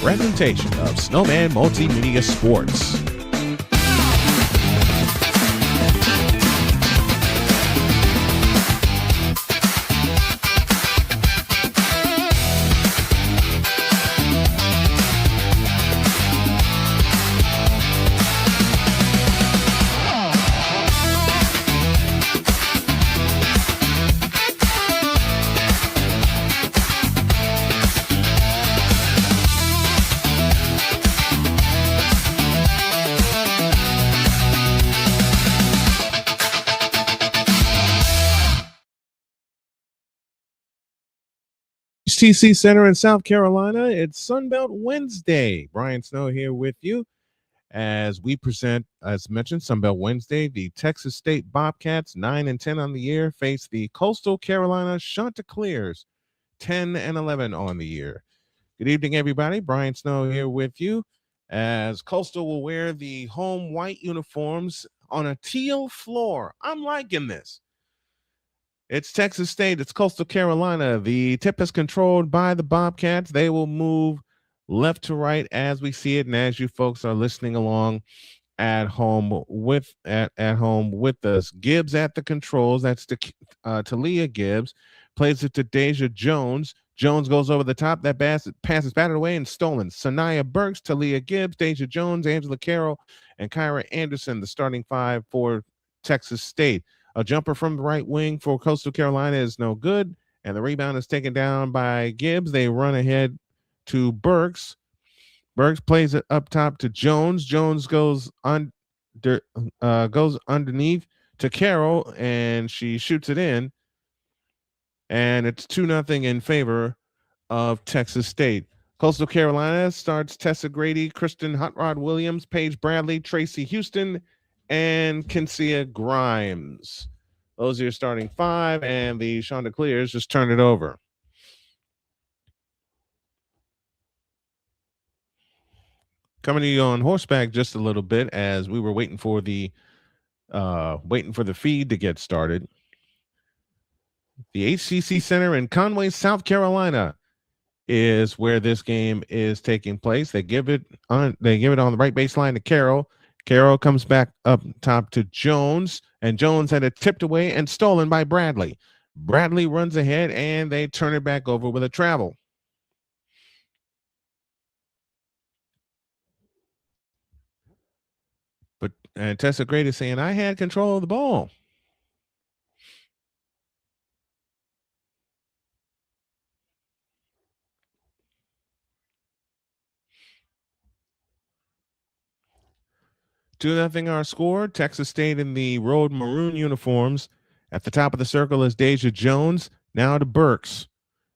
presentation of Snowman Multimedia Sports. TC Center in South Carolina. It's Sunbelt Wednesday. Brian Snow here with you as we present, as mentioned, Sunbelt Wednesday. The Texas State Bobcats, 9-10 on the year, face the Coastal Carolina Chanticleers, 10-11 on the year. Good evening, everybody. Brian Snow here with you as Coastal will wear the home white uniforms on a teal floor. I'm liking this. It's Texas State. It's Coastal Carolina. The tip is controlled by the Bobcats. They will move left to right as we see it, and as you folks are listening along at home with us. Gibbs at the controls. That's Talia Gibbs. Plays it to Deja Jones. Jones goes over the top. That pass is batted away and stolen. Sanaya Burks, Talia Gibbs, Deja Jones, Angela Carroll, and Kyra Anderson, the starting five for Texas State. A jumper from the right wing for Coastal Carolina is no good, and the rebound is taken down by Gibbs. They run ahead to Burks. Burks plays it up top to Jones. Jones goes underneath to Carroll, and she shoots it in. And it's 2-0 in favor of Texas State. Coastal Carolina starts Tessa Grady, Kristen Hot Rod Williams, Paige Bradley, Tracy Houston, and Kinsia Grimes. Those are your starting five, and the Chanticleers just turn it over. Coming to you on horseback just a little bit as we were waiting for the feed to get started. The HCC Center in Conway, South Carolina is where this game is taking place. They give it on the right baseline to Carroll. Carroll comes back up top to Jones, and Jones had it tipped away and stolen by Bradley. Bradley runs ahead, and they turn it back over with a travel. But Tessa Grady is saying, I had control of the ball. Two nothing our score. Texas State in the road maroon uniforms. At the top of the circle is Deja Jones. Now to Burks.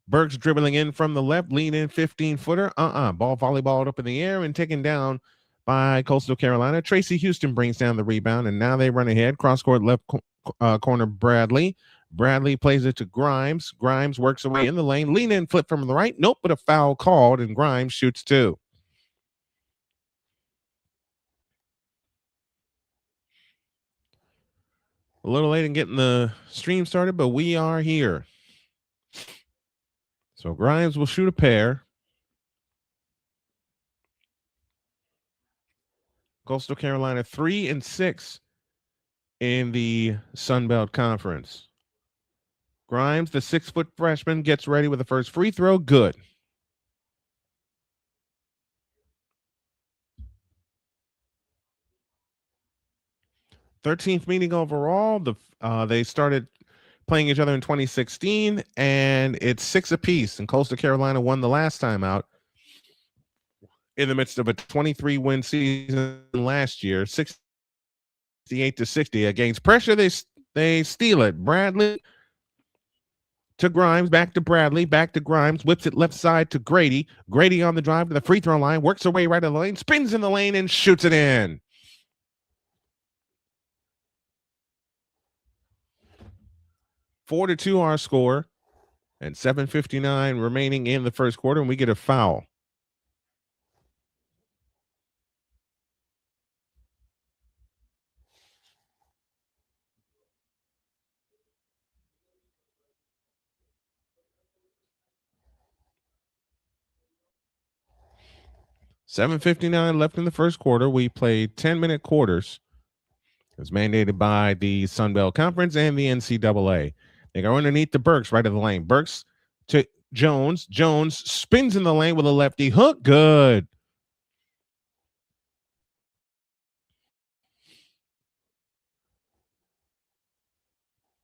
Burks dribbling in from the left, lean in 15-footer. Ball volleyballed up in the air and taken down by Coastal Carolina. Tracy Houston brings down the rebound, and now they run ahead. Cross-court left corner Bradley. Bradley plays it to Grimes. Grimes works away in the lane. Lean in, flip from the right. Nope, but a foul called, and Grimes shoots two. A little late in getting the stream started, but we are here. So Grimes will shoot a pair. Coastal Carolina 3-6 in the Sun Belt Conference. Grimes, the 6-foot freshman, gets ready with the first free throw. Good. Thirteenth meeting overall. They started playing each other in 2016, and it's 6 apiece. And Coastal Carolina won the last time out in the midst of a 23-win season last year, 68-60. Against pressure, they steal it. Bradley to Grimes, back to Bradley, back to Grimes, whips it left side to Grady. Grady on the drive to the free throw line, works her way right in the lane, spins in the lane, and shoots it in. 4-2 our score, and 7:59 remaining in the first quarter, and we get a foul. 7:59 left in the first quarter. We played 10-minute quarters. It was mandated by the Sun Belt Conference and the NCAA. They go underneath the Burks, right of the lane. Burks to Jones. Jones spins in the lane with a lefty hook. Good.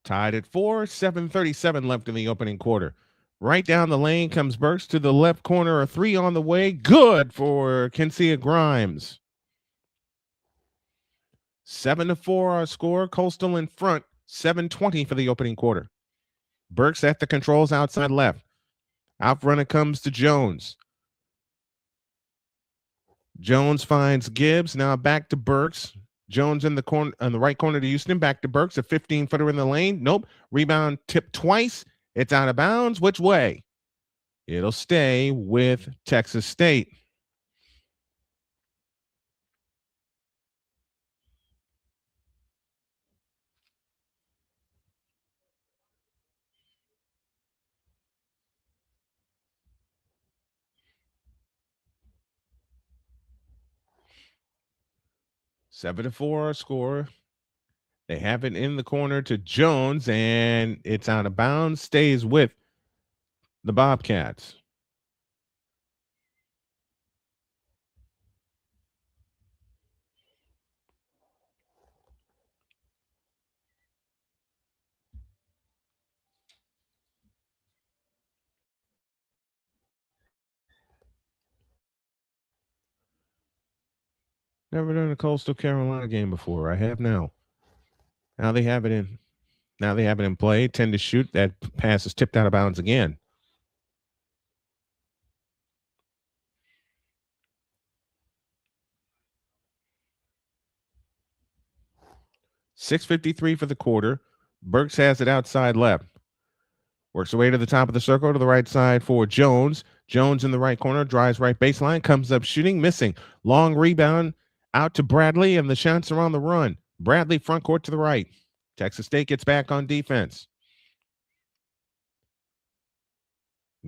Tied at 4, 7:37 left in the opening quarter. Right down the lane comes Burks to the left corner. A three on the way. Good for Kensia Grimes. 7-4 our score. Coastal in front. 7:20 for the opening quarter. Burks at the controls outside left. Out front it comes to Jones. Jones finds Gibbs. Now back to Burks. Jones in the corner on the right corner to Houston. Back to Burks. A 15-footer in the lane. Nope. Rebound tipped twice. It's out of bounds. Which way? It'll stay with Texas State. Seven to 4 score. They have it in the corner to Jones, and it's out of bounds. Stays with the Bobcats. Never done a Coastal Carolina game before. I have now. Now they have it in. Now they have it in play. 10 to shoot. That pass is tipped out of bounds again. $6:53 for the quarter. Burks has it outside left. Works away to the top of the circle to the right side for Jones. Jones in the right corner, drives right baseline, comes up shooting, missing. Long rebound out to Bradley, and the shots are on the run. Bradley front court to the right. Texas State gets back on defense.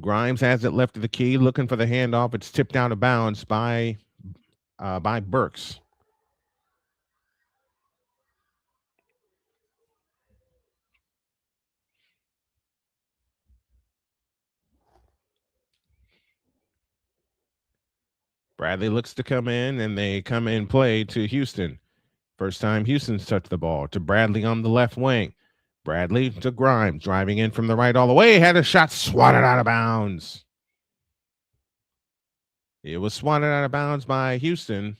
Grimes has it left of the key, looking for the handoff. It's tipped out of bounds by Burks. Bradley looks to come in, and they come in play to Houston. First time Houston's touched the ball to Bradley on the left wing. Bradley to Grimes, driving in from the right all the way. Had a shot swatted out of bounds. It was swatted out of bounds by Houston.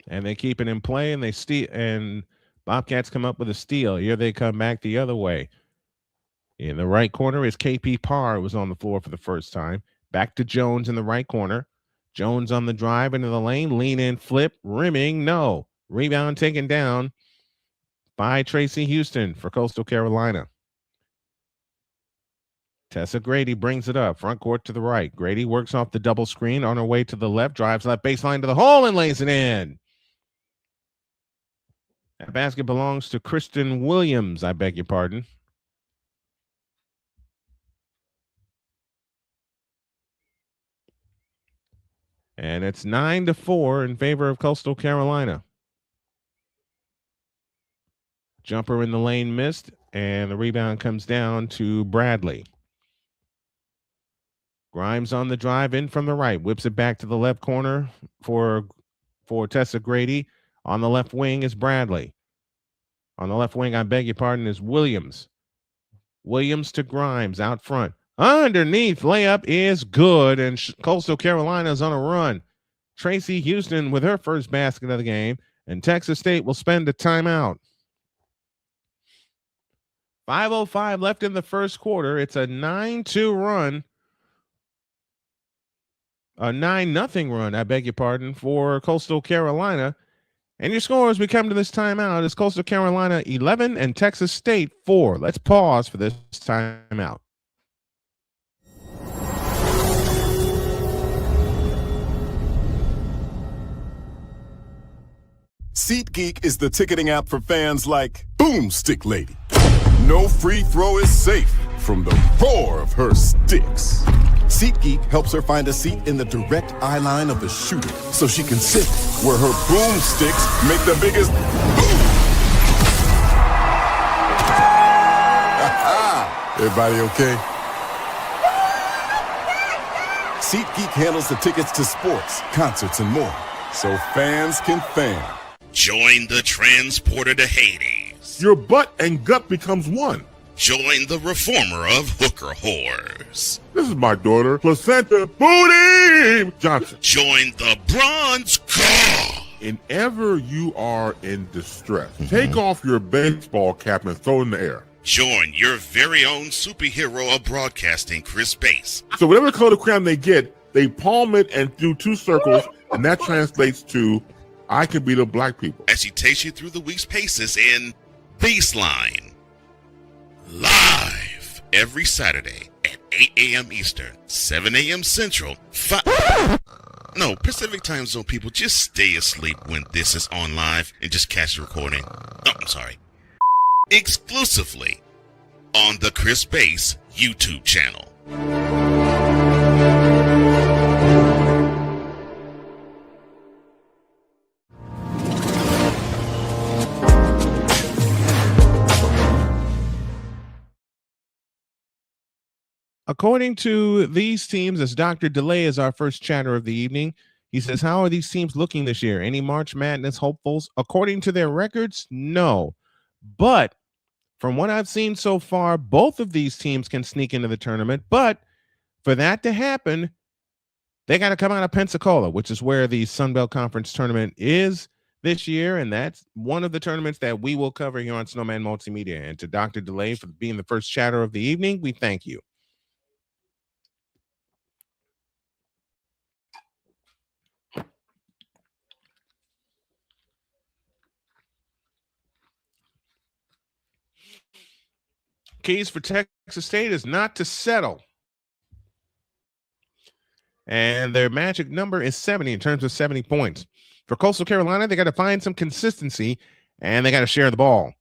And they keep it in play, and they steal, and Bobcats come up with a steal. Here they come back the other way. In the right corner is KP Parr, was on the floor for the first time. Back to Jones in the right corner. Jones on the drive into the lane, lean in, flip, rimming, no. Rebound taken down by Tracy Houston for Coastal Carolina. Tessa Grady brings it up, front court to the right. Grady works off the double screen on her way to the left, drives left baseline to the hole and lays it in. That basket belongs to Kristen Williams, I beg your pardon. And it's 9-4 in favor of Coastal Carolina. Jumper in the lane missed, and the rebound comes down to Bradley. Grimes on the drive in from the right, whips it back to the left corner for Tessa Grady. On the left wing is Bradley. On the left wing, I beg your pardon, is Williams. Williams to Grimes out front. Underneath layup is good, and Coastal Carolina's on a run. Tracy Houston with her first basket of the game, and Texas State will spend a timeout. 5:05 left in the first quarter. It's a 9-2 run. A 9-0 run, I beg your pardon, for Coastal Carolina. And your score as we come to this timeout is Coastal Carolina 11 and Texas State 4. Let's pause for this timeout. SeatGeek is the ticketing app for fans like Boomstick Lady. No free throw is safe from the roar of her sticks. SeatGeek helps her find a seat in the direct eye line of the shooter so she can sit where her boomsticks make the biggest boom. Everybody okay? SeatGeek handles the tickets to sports, concerts, and more, so fans can fan. Join the transporter to Hades. Your butt and gut becomes one. Join the reformer of hooker whores. This is my daughter, Placenta Booty Johnson. Join the bronze car. Whenever you are in distress, take off your baseball cap and throw it in the air. Join your very own superhero of broadcasting, Chris Bass. So whatever color crayon they get, they palm it and do 2 circles, and that translates to, I can beat up black people. As he takes you through the week's paces in Baseline. Live every Saturday at 8 a.m. Eastern, 7 a.m. Central, Pacific time zone people, just stay asleep when this is on live and just catch the recording. Exclusively on the Chris Bass YouTube channel. According to these teams, as Dr. DeLay is our first chatter of the evening, he says, how are these teams looking this year? Any March Madness hopefuls? According to their records, no. But from what I've seen so far, both of these teams can sneak into the tournament. But for that to happen, they got to come out of Pensacola, which is where the Sun Belt Conference tournament is this year. And that's one of the tournaments that we will cover here on Snowman Multimedia. And to Dr. DeLay for being the first chatter of the evening, we thank you. Keys for Texas State is not to settle. And their magic number is 70 in terms of 70 points. For Coastal Carolina, they got to find some consistency, and they got to share the ball.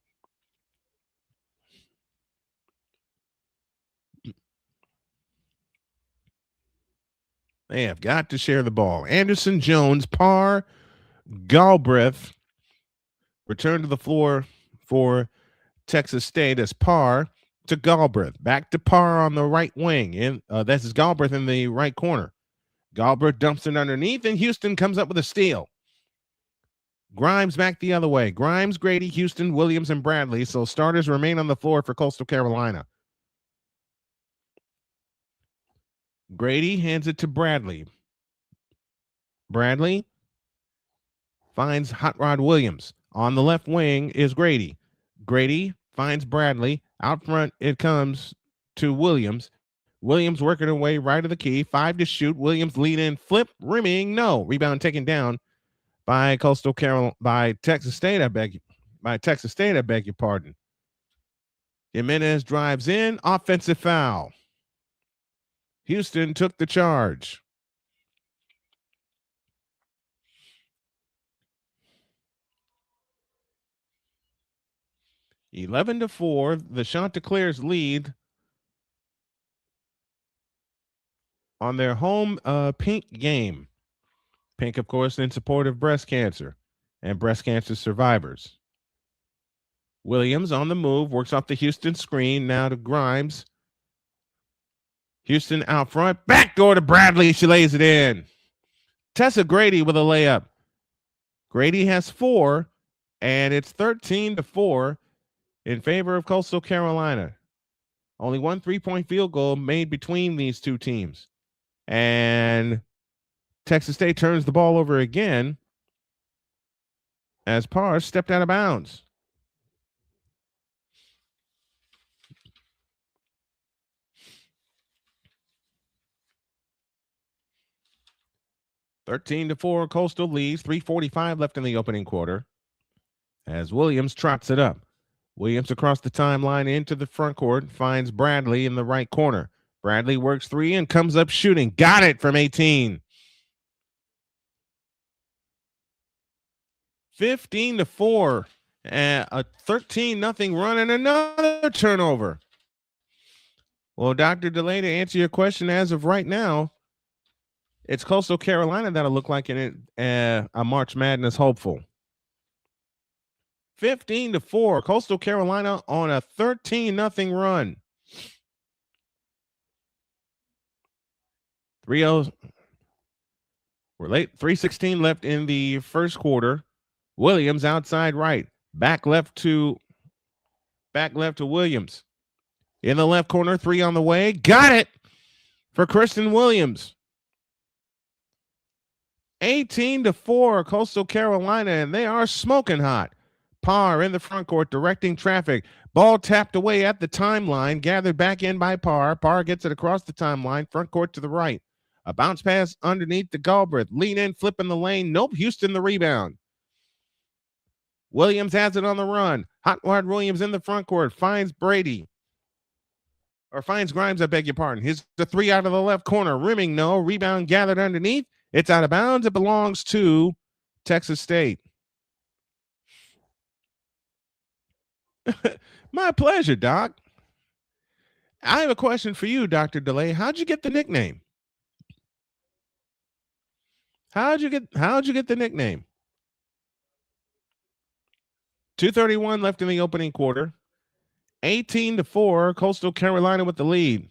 They have got to share the ball. Anderson, Jones, Parr, Galbraith return to the floor for Texas State as Parr to Galbraith. Back to Parr on the right wing. This is Galbraith in the right corner. Galbraith dumps it underneath, and Houston comes up with a steal. Grimes back the other way. Grimes, Grady, Houston, Williams, and Bradley. So starters remain on the floor for Coastal Carolina. Grady hands it to Bradley. Bradley finds Hot Rod Williams. On the left wing is Grady. Grady finds Bradley. Out front, it comes to Williams. Williams working her way right of the key. 5 to shoot. Williams lead in, flip, rimming, no. Rebound taken down by Texas State. I beg your pardon. Jimenez drives in. Offensive foul. Houston took the charge. (11-4). The Chanticleers lead on their home Pink game. Pink, of course, in support of breast cancer and breast cancer survivors. Williams on the move, works off the Houston screen. Now to Grimes. Houston out front. Backdoor to Bradley. She lays it in. Tessa Grady with a layup. Grady has 4, and it's 13-4 in favor of Coastal Carolina. Only one 3-point field goal made between these two teams. And Texas State turns the ball over again as Parr stepped out of bounds. (13-4) Coastal leads. 3:45 left in the opening quarter as Williams trots it up. Williams across the timeline into the front court, finds Bradley in the right corner. Bradley works 3 and comes up shooting. Got it from 18. 15-4. A 13-0 run and another turnover. Well, Dr. DeLay, to answer your question, as of right now, it's Coastal Carolina that'll look like a March Madness hopeful. 15-4. Coastal Carolina on a 13-0 run. 3-0. We're late. 3:16 left in the first quarter. Williams outside right. Back left to Williams. In the left corner, 3 on the way. Got it for Kristen Williams. 18-4, Coastal Carolina, and they are smoking hot. Parr in the front court, directing traffic. Ball tapped away at the timeline, gathered back in by Parr. Parr gets it across the timeline, front court to the right. A bounce pass underneath to Galbraith. Lean in, flip in the lane. Nope, Houston the rebound. Williams has it on the run. Hotwire Williams in the front court, finds Grimes, I beg your pardon. Here's the 3 out of the left corner. Rimming, no. Rebound gathered underneath. It's out of bounds. It belongs to Texas State. My pleasure, Doc. I have a question for you, Dr. DeLay. How'd you get the nickname? How'd you get the nickname? 2:31 left in the opening quarter. 18-4, Coastal Carolina with the lead.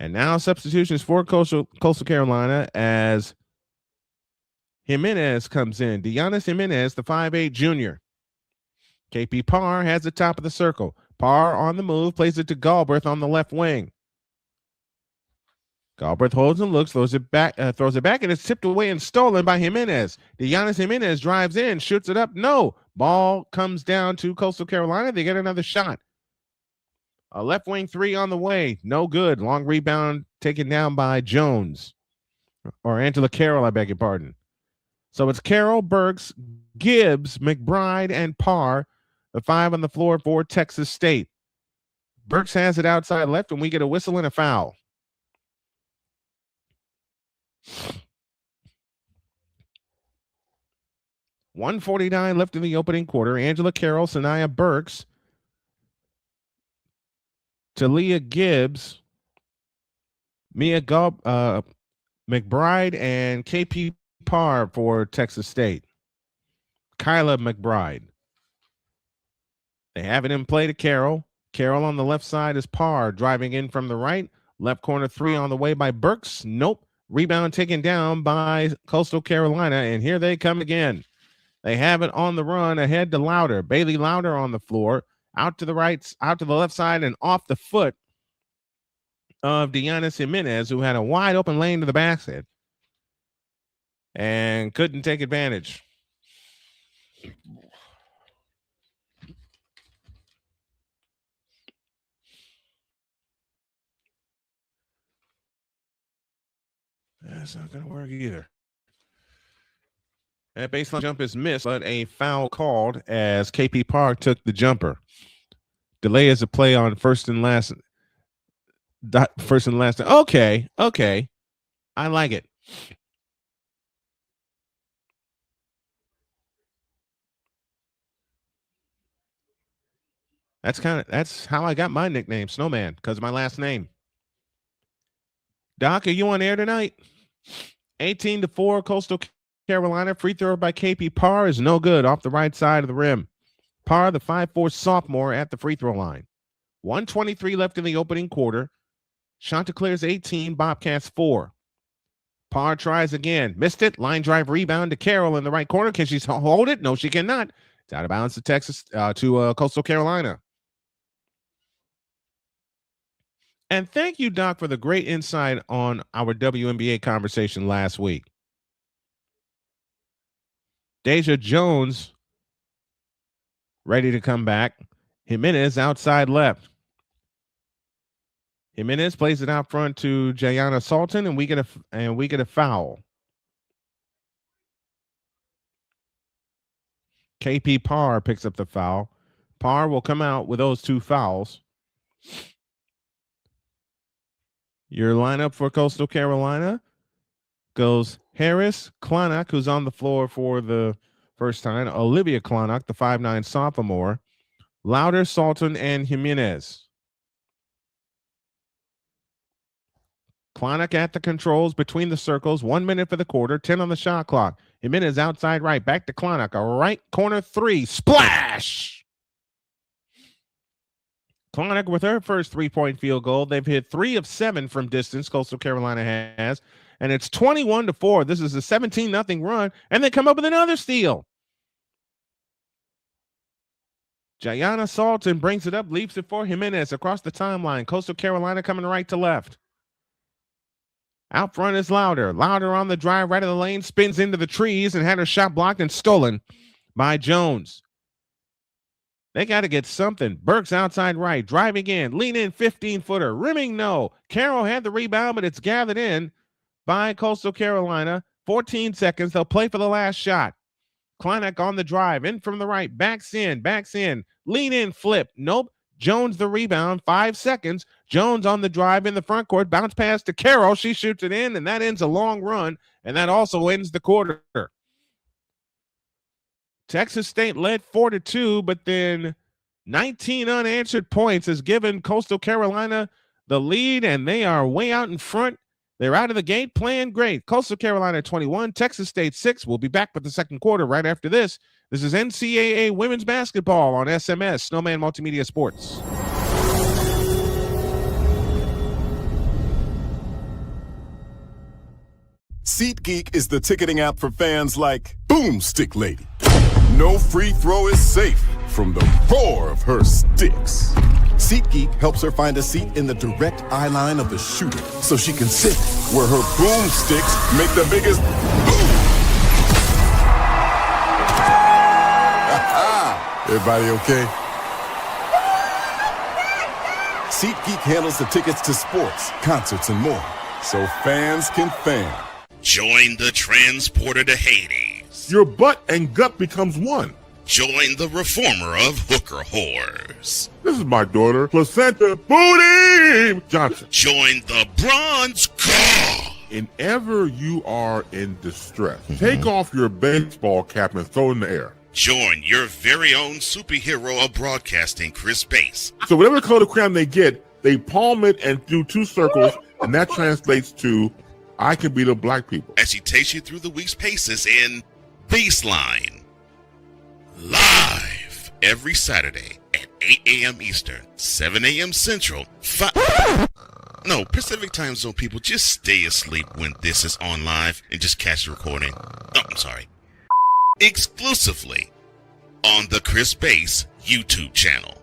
And now substitutions for Coastal Carolina as Jimenez comes in. Deonis Jimenez, the 5'8 junior. KP Parr has the top of the circle. Parr on the move, plays it to Galbraith on the left wing. Galbraith holds and looks, throws it back, and it's tipped away and stolen by Jimenez. Deonis Jimenez drives in, shoots it up. No. Ball comes down to Coastal Carolina. They get another shot. A left wing 3 on the way. No good. Long rebound taken down by Jones. Or Angela Carroll, I beg your pardon. So it's Carroll, Burks, Gibbs, McBride, and Parr, the 5 on the floor for Texas State. Burks has it outside left, and we get a whistle and a foul. $1:49 left in the opening quarter. Angela Carroll, Sanaya Burks, Talia Gibbs, Mia McBride, and KP Parr for Texas State. Kyla McBride. They have it in play to Carroll. Carroll on the left side is Parr, driving in from the right. Left corner 3 on the way by Burks. Nope. Rebound taken down by Coastal Carolina, and here they come again. They have it on the run ahead to Louder. Bailey Louder on the floor. Out to the right, out to the left side, and off the foot of Deonis Jimenez, who had a wide open lane to the basket and couldn't take advantage. That's not going to work either. That baseline jump is missed, but a foul called as KP Park took the jumper. Delay is a play on first and last. Okay. I like it. That's how I got my nickname, Snowman, because of my last name. Doc, are you on air tonight? 18-4, Coastal Carolina. Free throw by KP Parr is no good, off the right side of the rim. Parr, the 5'4 sophomore, at the free throw line. 1:23 left in the opening quarter. Chanticleers 18, Bobcats 4. Parr tries again. Missed it. Line drive rebound to Carroll in the right corner. Can she hold it? No, she cannot. It's out of bounds to Coastal Carolina. And thank you, Doc, for the great insight on our WNBA conversation last week. Deja Jones ready to come back. Jimenez outside left. Jimenez plays it out front to Jayana Salton, and we get a foul. KP Parr picks up the foul. Parr will come out with those 2 fouls. Your lineup for Coastal Carolina goes Harris, Klonak, who's on the floor for the First time, Olivia Klonok, the 5'9 sophomore. Louder, Salton, and Jimenez. Klonok at the controls between the circles. 1 minute for the quarter, 10 on the shot clock. Jimenez outside right, back to Klonok. A right corner three. Splash! Klonok with her first three-point field goal. They've hit 3 of 7 from distance, Coastal Carolina has. And it's 21-4. This is a 17-0 run. And they come up with another steal. Jayana Salton brings it up, leaps it for Jimenez across the timeline. Coastal Carolina coming right to left. Out front is Louder. Louder on the drive, right of the lane, spins into the trees and had her shot blocked and stolen by Jones. They got to get something. Burks outside right, driving in, lean in 15-footer, rimming no. Carroll had the rebound, but it's gathered in by Coastal Carolina. 14 seconds. They'll play for the last shot. Klonok on the drive, in from the right, backs in, lean in, flip. Nope. Jones the rebound, 5 seconds. Jones on the drive in the front court, bounce pass to Carroll. She shoots it in, and that ends a long run, and that also ends the quarter. Texas State led 4-2, but then 19 unanswered points has given Coastal Carolina the lead, and they are way out in front. They're out of the gate playing great. Coastal Carolina 21, Texas State 6. We'll be back with the second quarter right after this. This is NCAA women's basketball on SMS, Snowman Multimedia Sports. SeatGeek is the ticketing app for fans like Boomstick Lady. No free throw is safe from the roar of her sticks. SeatGeek helps her find a seat in the direct eye line of the shooter so she can sit where her boomsticks make the biggest boom. Everybody okay? SeatGeek handles the tickets to sports, concerts, and more, so fans can fan. Join the transporter to Hades. Your butt and gut becomes one. Join the reformer of hooker whores. This is my daughter, Placenta Booty Johnson. Join the bronze car. Whenever you are in distress, take off your baseball cap and throw it in the air. Join your very own superhero of broadcasting, Chris Bass. So whatever color crayon they get, they palm it and do 2 circles, and that translates to, I can beat up black people. As he takes you through the week's paces in Baseline. Live every Saturday at 8 a.m. Eastern, 7 a.m. Central, Pacific Time Zone people, just stay asleep when this is on live and just catch the recording. Exclusively on the Chris Bass YouTube channel.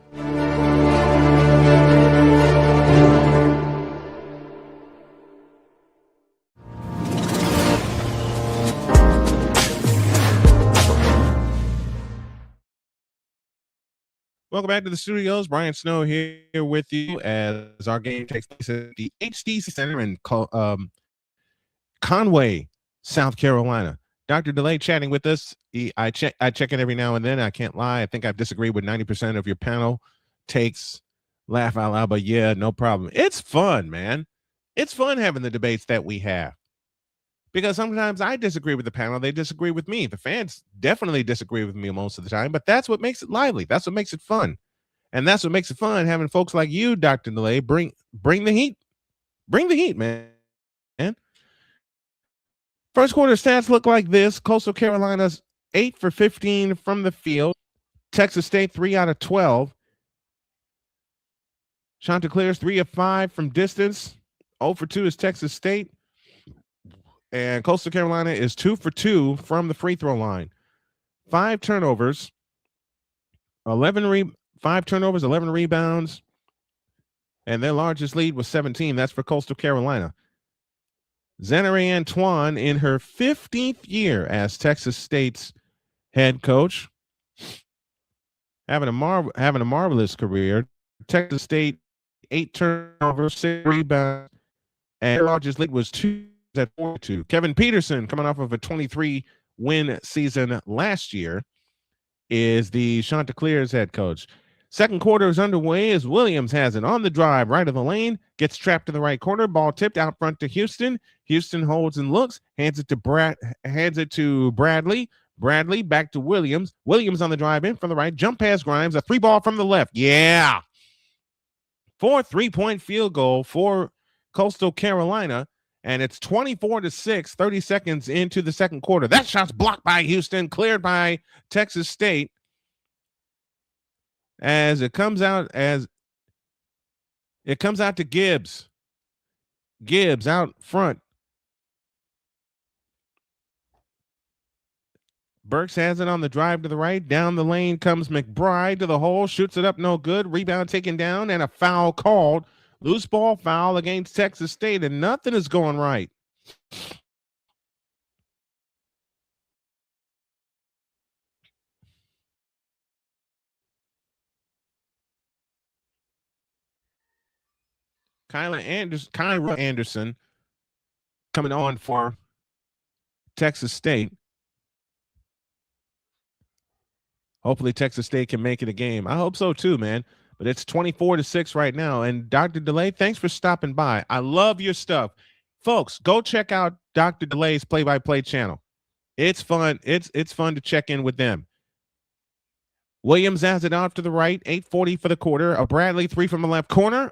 Welcome back to the studios. Brian Snow here with you as our game takes place at the HTC Center in Conway, South Carolina. Dr. DeLay chatting with us. I check in every now and then. I can't lie. I think I've disagreed with 90% of your panel takes. Laugh out loud, but yeah, no problem. It's fun, man. It's fun having the debates that we have. Because sometimes I disagree with the panel. They disagree with me. The fans definitely disagree with me most of the time, but that's what makes it lively. That's what makes it fun. And that's what makes it fun, having folks like you, Dr. DeLay, bring the heat. Bring the heat, man. First quarter stats look like this. Coastal Carolina's 8 for 15 from the field. Texas State 3 out of 12. Chanticleers 3 of 5 from distance. 0 for 2 is Texas State. And Coastal Carolina is 2 for 2 from the free throw line. 5 turnovers. 5 turnovers, 11 rebounds. And their largest lead was 17. That's for Coastal Carolina. Zenere Antoine in her 15th year as Texas State's head coach, having a marvelous career. Texas State 8 turnovers, 6 rebounds, and their largest lead was 2 at 4-2. Kevin Peterson, coming off of a 23-win season last year, is the Chanticleers head coach. Second quarter is underway as Williams has it on the drive, right of the lane, gets trapped in the right corner, ball tipped out front to Houston. Houston holds and looks, hands it to Bradley. Bradley back to Williams. Williams on the drive in from the right. Jump past Grimes. A 3-ball from the left. Yeah. 4 3-point field goal for Coastal Carolina. And it's 24-6, 30 seconds into the second quarter. That shot's blocked by Houston, cleared by Texas State. As it comes out to Gibbs. Gibbs out front. Burks has it on the drive to the right. Down the lane comes McBride to the hole. Shoots it up, no good. Rebound taken down and a foul called. Loose ball foul against Texas State, and nothing is going right. Kyra Anderson coming on for Texas State. Hopefully Texas State can make it a game. I hope so too, man. But it's 24-6 right now. And Dr. DeLay, thanks for stopping by. I love your stuff. Folks, go check out Dr. DeLay's play-by-play channel. It's fun. It's fun to check in with them. Williams has it off to the right. 8:40 for the quarter. A Bradley 3 from the left corner.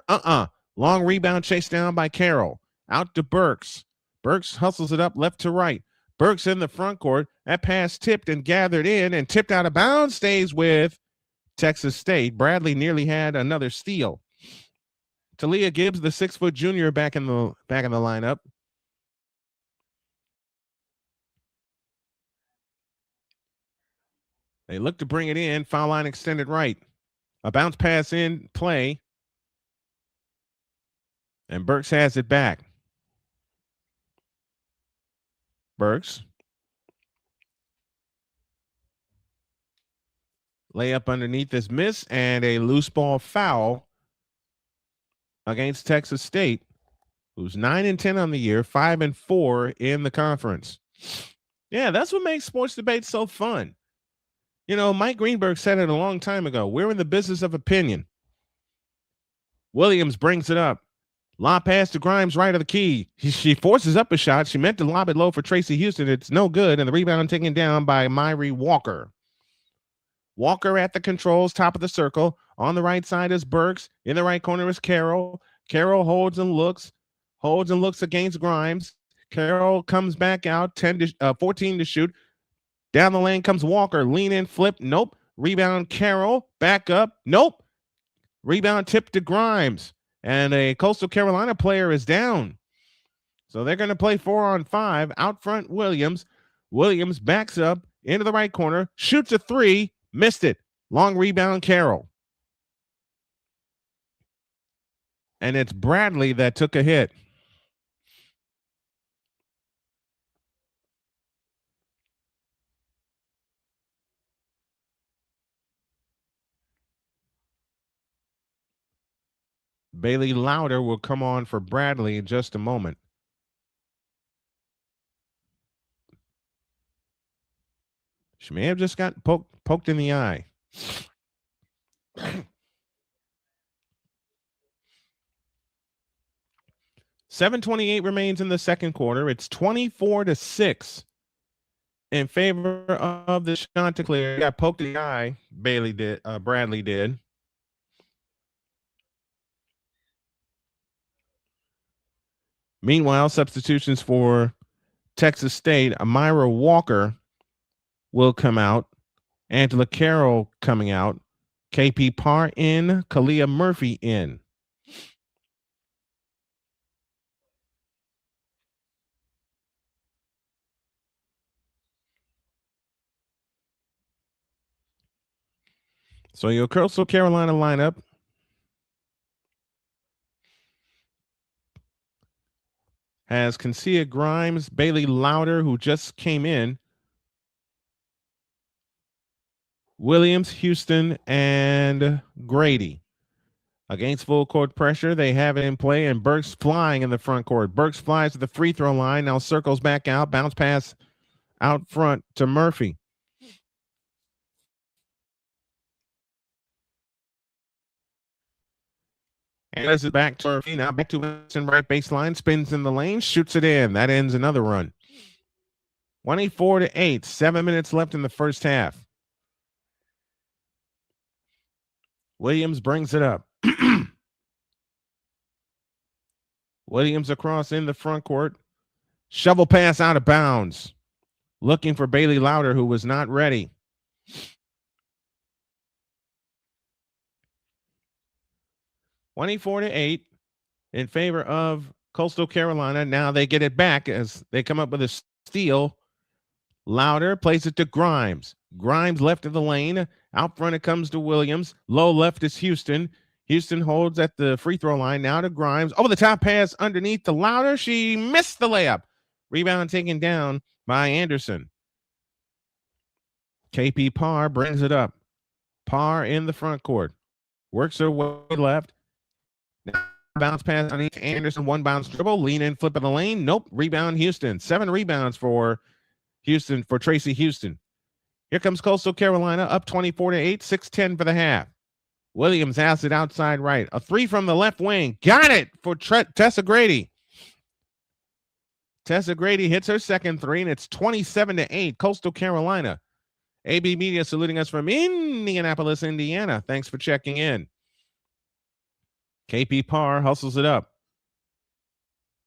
Long rebound chased down by Carroll. Out to Burks. Burks hustles it up left to right. Burks in the front court. That pass tipped and gathered in and tipped out of bounds. Stays with Texas State. Bradley nearly had another steal. Talia Gibbs, the 6-foot junior, back in the lineup. They look to bring it in. Foul line extended right. A bounce pass in play. And Burks has it back. Burks. Layup underneath is miss, and a loose ball foul against Texas State, who's 9-10 on the year, 5-4 in the conference. Yeah, that's what makes sports debates so fun. You know, Mike Greenberg said it a long time ago. We're in the business of opinion. Williams brings it up. Lob pass to Grimes, right of the key. She forces up a shot. She meant to lob it low for Tracy Houston. It's no good, and the rebound taken down by Myrie Walker. Walker at the controls, top of the circle. On the right side is Burks. In the right corner is Carroll. Carroll holds and looks against Grimes. Carroll comes back out, 14 to shoot. Down the lane comes Walker. Lean in, flip. Nope. Rebound Carroll. Back up. Nope. Rebound tip to Grimes. And a Coastal Carolina player is down. So they're going to play 4-on-5. Out front, Williams. Williams backs up into the right corner. Shoots a 3. Missed it. Long rebound, Carroll. And it's Bradley that took a hit. Bailey Louder will come on for Bradley in just a moment. She may have just got poked in the eye. $7:28 remains in the second quarter. It's 24-6 in favor of the Chanticleers. Got poked in the eye. Bradley did. Meanwhile, substitutions for Texas State. Amira Walker will come out. Angela Carroll coming out. KP Parr in. Kalia Murphy in. So your Coastal Carolina lineup has Kencia Grimes, Bailey Louder, who just came in, Williams, Houston, and Grady. Against full court pressure, they have it in play, and Burks flying in the front court. Burks flies to the free throw line, now circles back out, bounce pass out front to Murphy. And this is back to Murphy. Now back to Winston, right baseline, spins in the lane, shoots it in. That ends another run. 24-8, 7 minutes left in the first half. Williams brings it up. Williams across in the front court. Shovel pass out of bounds. Looking for Bailey Louder, who was not ready. (24-8) in favor of Coastal Carolina. Now they get it back as they come up with a steal. Louder plays it to Grimes. Grimes left of the lane. Out front it comes to Williams. Low left is Houston. Houston holds at the free throw line. Now to Grimes. Over the top pass underneath to Louder. She missed the layup. Rebound taken down by Anderson. KP Parr brings it up. Parr in the front court. Works her way left. Now bounce pass underneath Anderson. One bounce dribble. Lean in, flip of the lane. Nope. Rebound Houston. 7 rebounds for Houston, for Tracy Houston. Here comes Coastal Carolina up 24-8, 6:10 for the half. Williams has it outside right. A 3 from the left wing. Got it for Tessa Grady. Tessa Grady hits her second 3, and it's 27-8, Coastal Carolina. AB Media saluting us from Indianapolis, Indiana. Thanks for checking in. KP Parr hustles it up.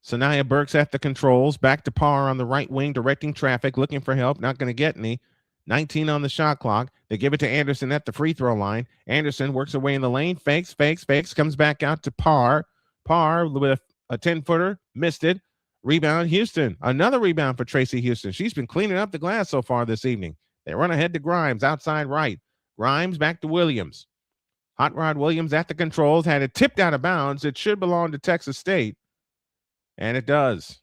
Sanaya Burks at the controls. Back to Parr on the right wing, directing traffic, looking for help. Not going to get any. 19 on the shot clock. They give it to Anderson at the free throw line. Anderson works away in the lane. Fakes. Comes back out to Parr. Parr with a 10-footer. Missed it. Rebound Houston. Another rebound for Tracy Houston. She's been cleaning up the glass so far this evening. They run ahead to Grimes outside right. Grimes back to Williams. Hot Rod Williams at the controls. Had it tipped out of bounds. It should belong to Texas State. And it does.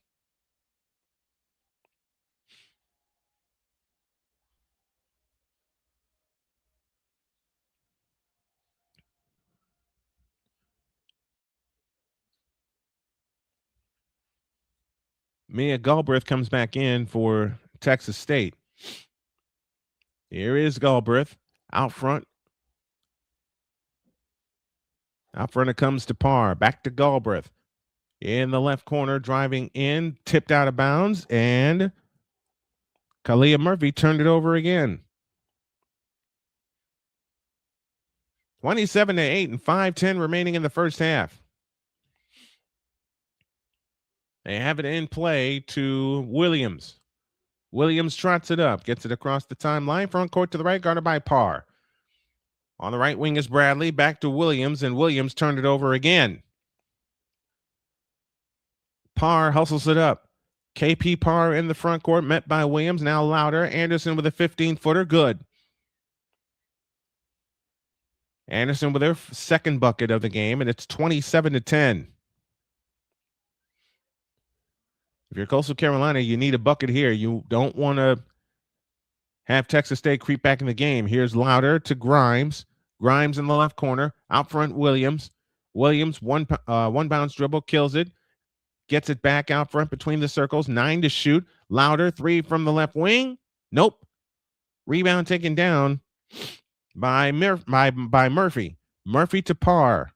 Mia Galbraith comes back in for Texas State. Here is Galbraith out front. Out front it comes to Parr. Back to Galbraith. In the left corner, driving in, tipped out of bounds, and Kalia Murphy turned it over again. 27-8 and 5:10 remaining in the first half. They have it in play to Williams. Williams trots it up, gets it across the timeline, front court to the right, guarded by Parr. On the right wing is Bradley, back to Williams, and Williams turned it over again. Parr hustles it up. KP Parr in the front court, met by Williams, now Louder. Anderson with a 15-footer, good. Anderson with her second bucket of the game, and it's 27-10. If you're Coastal Carolina, you need a bucket here. You don't want to have Texas State creep back in the game. Here's Louder to Grimes. Grimes in the left corner. Out front, Williams. Williams, one bounce dribble, kills it. Gets it back out front between the circles. 9 to shoot. Louder, 3 from the left wing. Nope. Rebound taken down by Murphy. Murphy to Parr.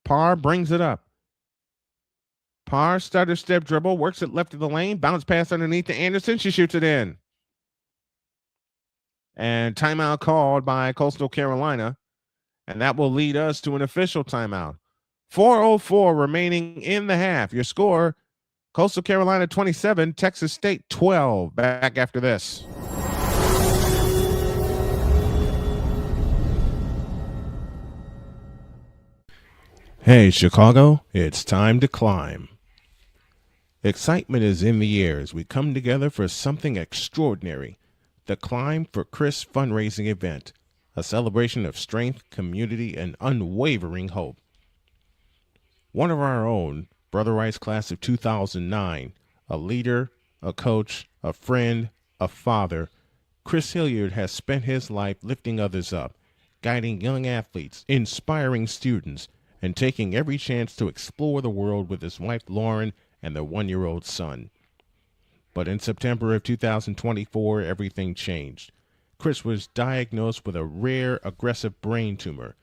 Parr brings it up. Parr stutter step dribble, works it left of the lane, bounce pass underneath to Anderson. She shoots it in. And timeout called by Coastal Carolina. And that will lead us to an official timeout. 4:04 remaining in the half. Your score, Coastal Carolina 27, Texas State 12. Back after this. Hey, Chicago, it's time to climb. Excitement is in the air as we come together for something extraordinary. The Climb for Chris fundraising event, a celebration of strength, community, and unwavering hope. One of our own, Brother Rice class of 2009, a leader, a coach, a friend, a father, Chris Hilliard has spent his life lifting others up, guiding young athletes, inspiring students, and taking every chance to explore the world with his wife Lauren and their 1-year-old son. But in September of 2024, everything changed. Chris was diagnosed with a rare, aggressive brain tumor.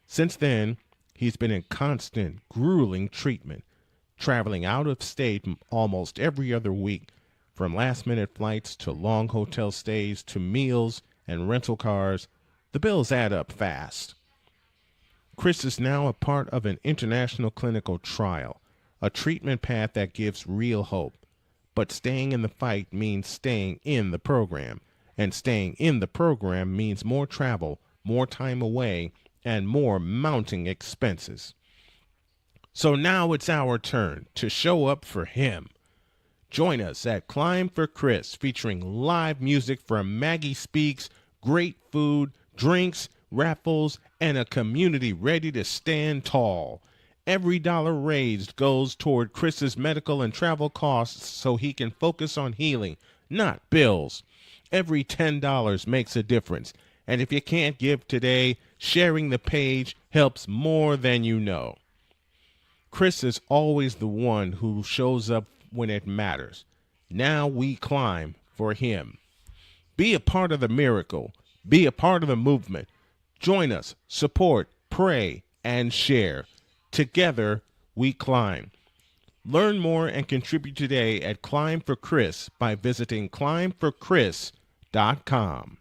Since then, he's been in constant, grueling treatment, traveling out of state almost every other week, From last-minute flights to long hotel stays to meals and rental cars, the bills add up fast. Chris is now a part of an international clinical trial, a treatment path that gives real hope. But staying in the fight means staying in the program, and staying in the program means more travel, more time away, and more mounting expenses. So now it's our turn to show up for him. Join us at Climb for Chris, featuring live music from Maggie Speaks, great food, drinks, raffles, and a community ready to stand tall. Every dollar raised goes toward Chris's medical and travel costs so he can focus on healing, not bills. Every $10 makes a difference. And if you can't give today, sharing the page helps more than you know. Chris is always the one who shows up when it matters. Now we climb for him. Be a part of the miracle. Be a part of the movement. Join us, support, pray, and share. Together, we climb. Learn more and contribute today at Climb for Chris by visiting climbforchris.com.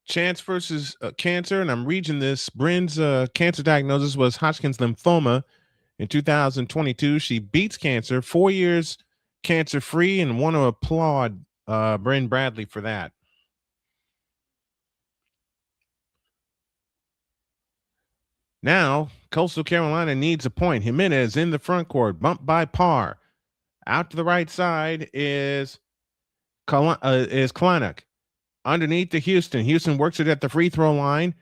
Chance versus cancer, and I'm reading this. Bryn's cancer diagnosis was Hodgkin's lymphoma. In 2022, she beats cancer, 4 years cancer-free, and want to applaud Bryn Bradley for that. Now, Coastal Carolina needs a point. Jimenez in the front court, bumped by Parr. Out to the right side is Kalanick. Underneath to Houston. Houston works it at the free throw line.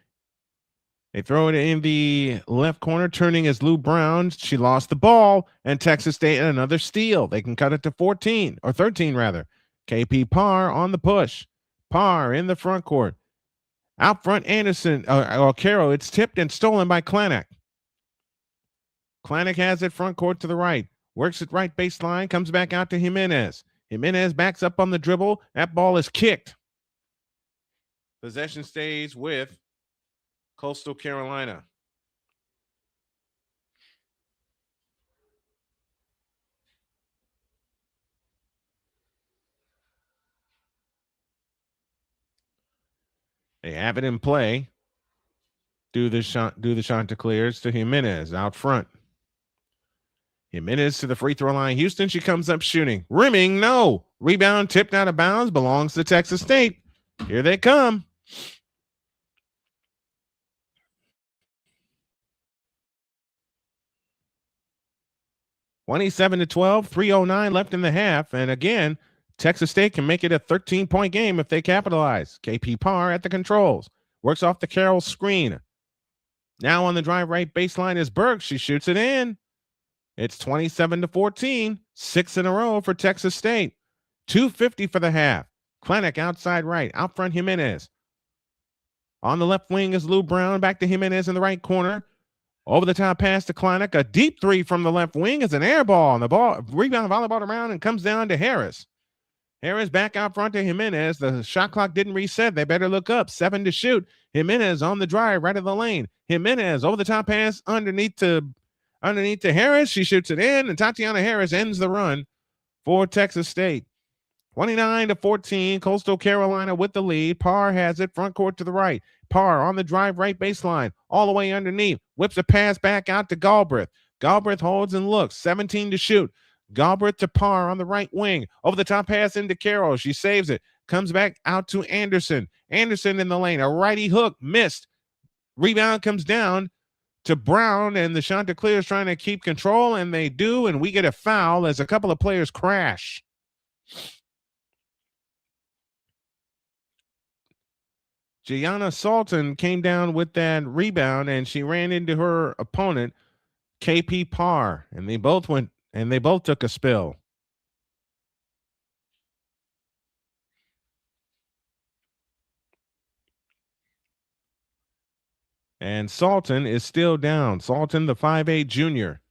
They throw it in the left corner. Turning is Lou Brown. She lost the ball, and Texas State another steal. They can cut it to 14, or 13 rather. KP Parr on the push. Parr in the front court. Out front, Anderson, or Carroll. It's tipped and stolen by Kalanick. Kalanick has it front court to the right. Works it right baseline. Comes back out to Jimenez. Jimenez backs up on the dribble. That ball is kicked. Possession stays with Coastal Carolina. They have it in play. Do the Chanticleers to Jimenez out front. Jimenez to the free throw line. Houston, she comes up shooting. Rimming, no. Rebound tipped out of bounds. Belongs to Texas State. Here they come. (27-12), 3:09 left in the half. And again, Texas State can make it a 13-point game if they capitalize. KP Parr at the controls. Works off the Carroll screen. Now on the drive right baseline is Burke. She shoots it in. It's 27-14. 6 in a row for Texas State. 2:50 for the half. Kalanick outside right. Out front, Jimenez. On the left wing is Lou Brown. Back to Jimenez in the right corner. Over the top pass to Kalanick. A deep three from the left wing is an air ball. And the ball, rebound, volleyball around and comes down to Harris. Harris back out front to Jimenez. The shot clock didn't reset. They better look up. 7 to shoot. Jimenez on the drive, right of the lane. Jimenez over the top pass underneath to Harris. She shoots it in, and Tatiana Harris ends the run for Texas State. 29-14. Coastal Carolina with the lead. Parr has it front court to the right. Parr on the drive right baseline, all the way underneath. Whips a pass back out to Galbraith. Galbraith holds and looks. 17 to shoot. Galbraith to Parr on the right wing. Over the top pass into Carroll. She saves it. Comes back out to Anderson. Anderson in the lane. A righty hook. Missed. Rebound comes down to Brown, and the Chanticleers trying to keep control, and they do, and we get a foul as a couple of players crash. Gianna Salton came down with that rebound, and she ran into her opponent, KP Parr, and they both took a spill. And Salton is still down. Salton, the 5'8" junior.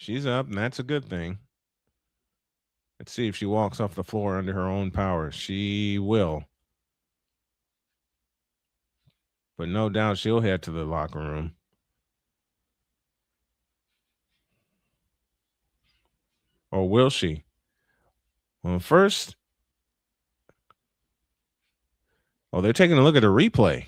She's up, and that's a good thing. Let's see if she walks off the floor under her own power. She will. But no doubt she'll head to the locker room. Or will she? Well, first, they're taking a look at a replay.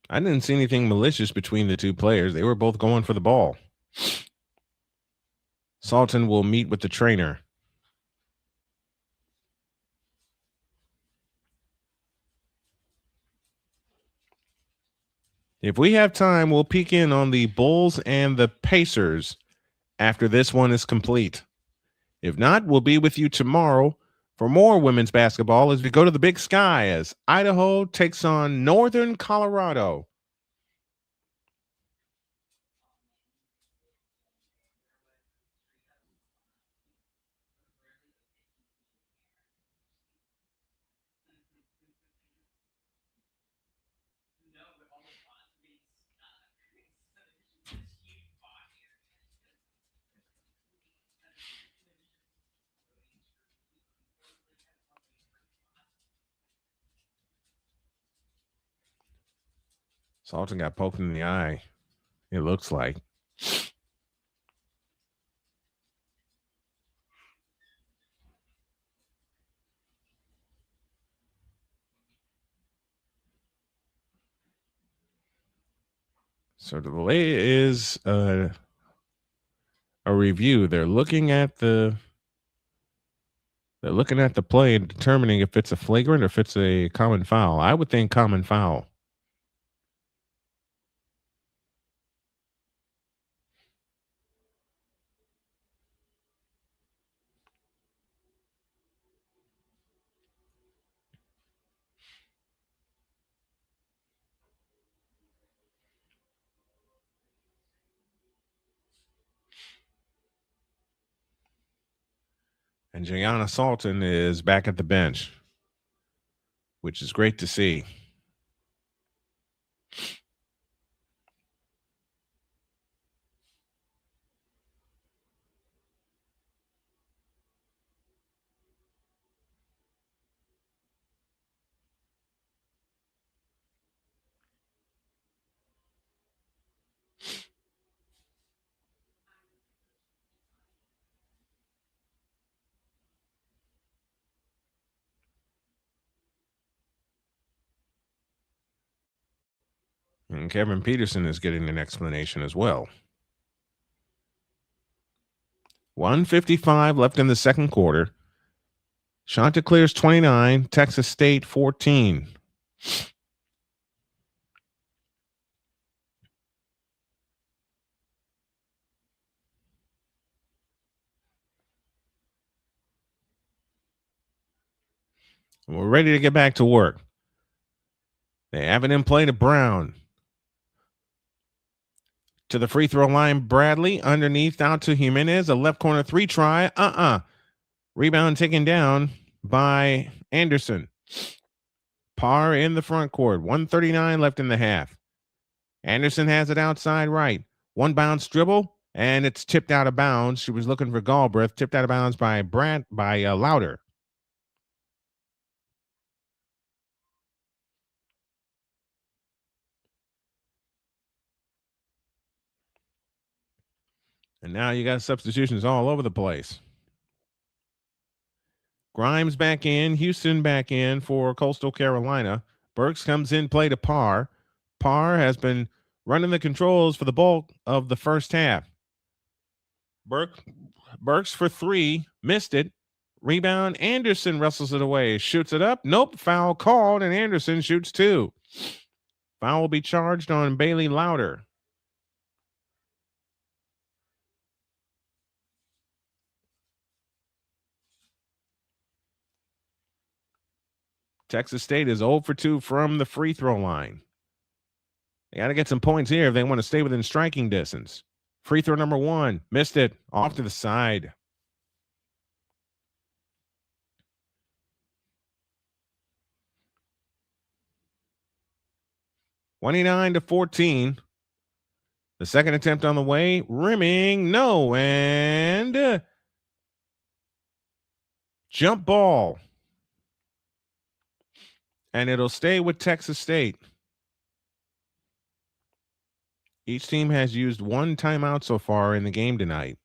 I didn't see anything malicious between the two players. They were both going for the ball. Salton will meet with the trainer. If we have time, we'll peek in on the Bulls and the Pacers after this one is complete. If not, we'll be with you tomorrow for more women's basketball as we go to the Big Sky as Idaho takes on Northern Colorado. Salton got poked in the eye, it looks like. So the delay is a review. They're looking at the play and determining if it's a flagrant or if it's a common foul. I would think common foul. And Gianna Salton is back at the bench, which is great to see. And Kevin Peterson is getting an explanation as well. 1:55 left in the second quarter. Chanticleers 29, Texas State 14. We're ready to get back to work. They have it in play to Brown. To the free throw line, Bradley. Underneath out to Jimenez. A left corner three try. Rebound taken down by Anderson. Parr in the front court. 1:39 left in the half. Anderson has it outside right. One bounce dribble, and it's tipped out of bounds. She was looking for Galbraith. Tipped out of bounds by Louder. And now you got substitutions all over the place. Grimes back in, Houston back in for Coastal Carolina. Burks comes in play to Parr. Parr has been running the controls for the bulk of the first half. Burks for three, missed it. Rebound, Anderson wrestles it away, shoots it up. Nope, foul called, and Anderson shoots two. Foul will be charged on Bailey Louder. Texas State is 0 for 2 from the free throw line. They got to get some points here if they want to stay within striking distance. Free throw number 1. Missed it. Off to the side. (29-14). The second attempt on the way. Rimming. No. And jump ball. And it'll stay with Texas State. Each team has used 1 timeout so far in the game tonight.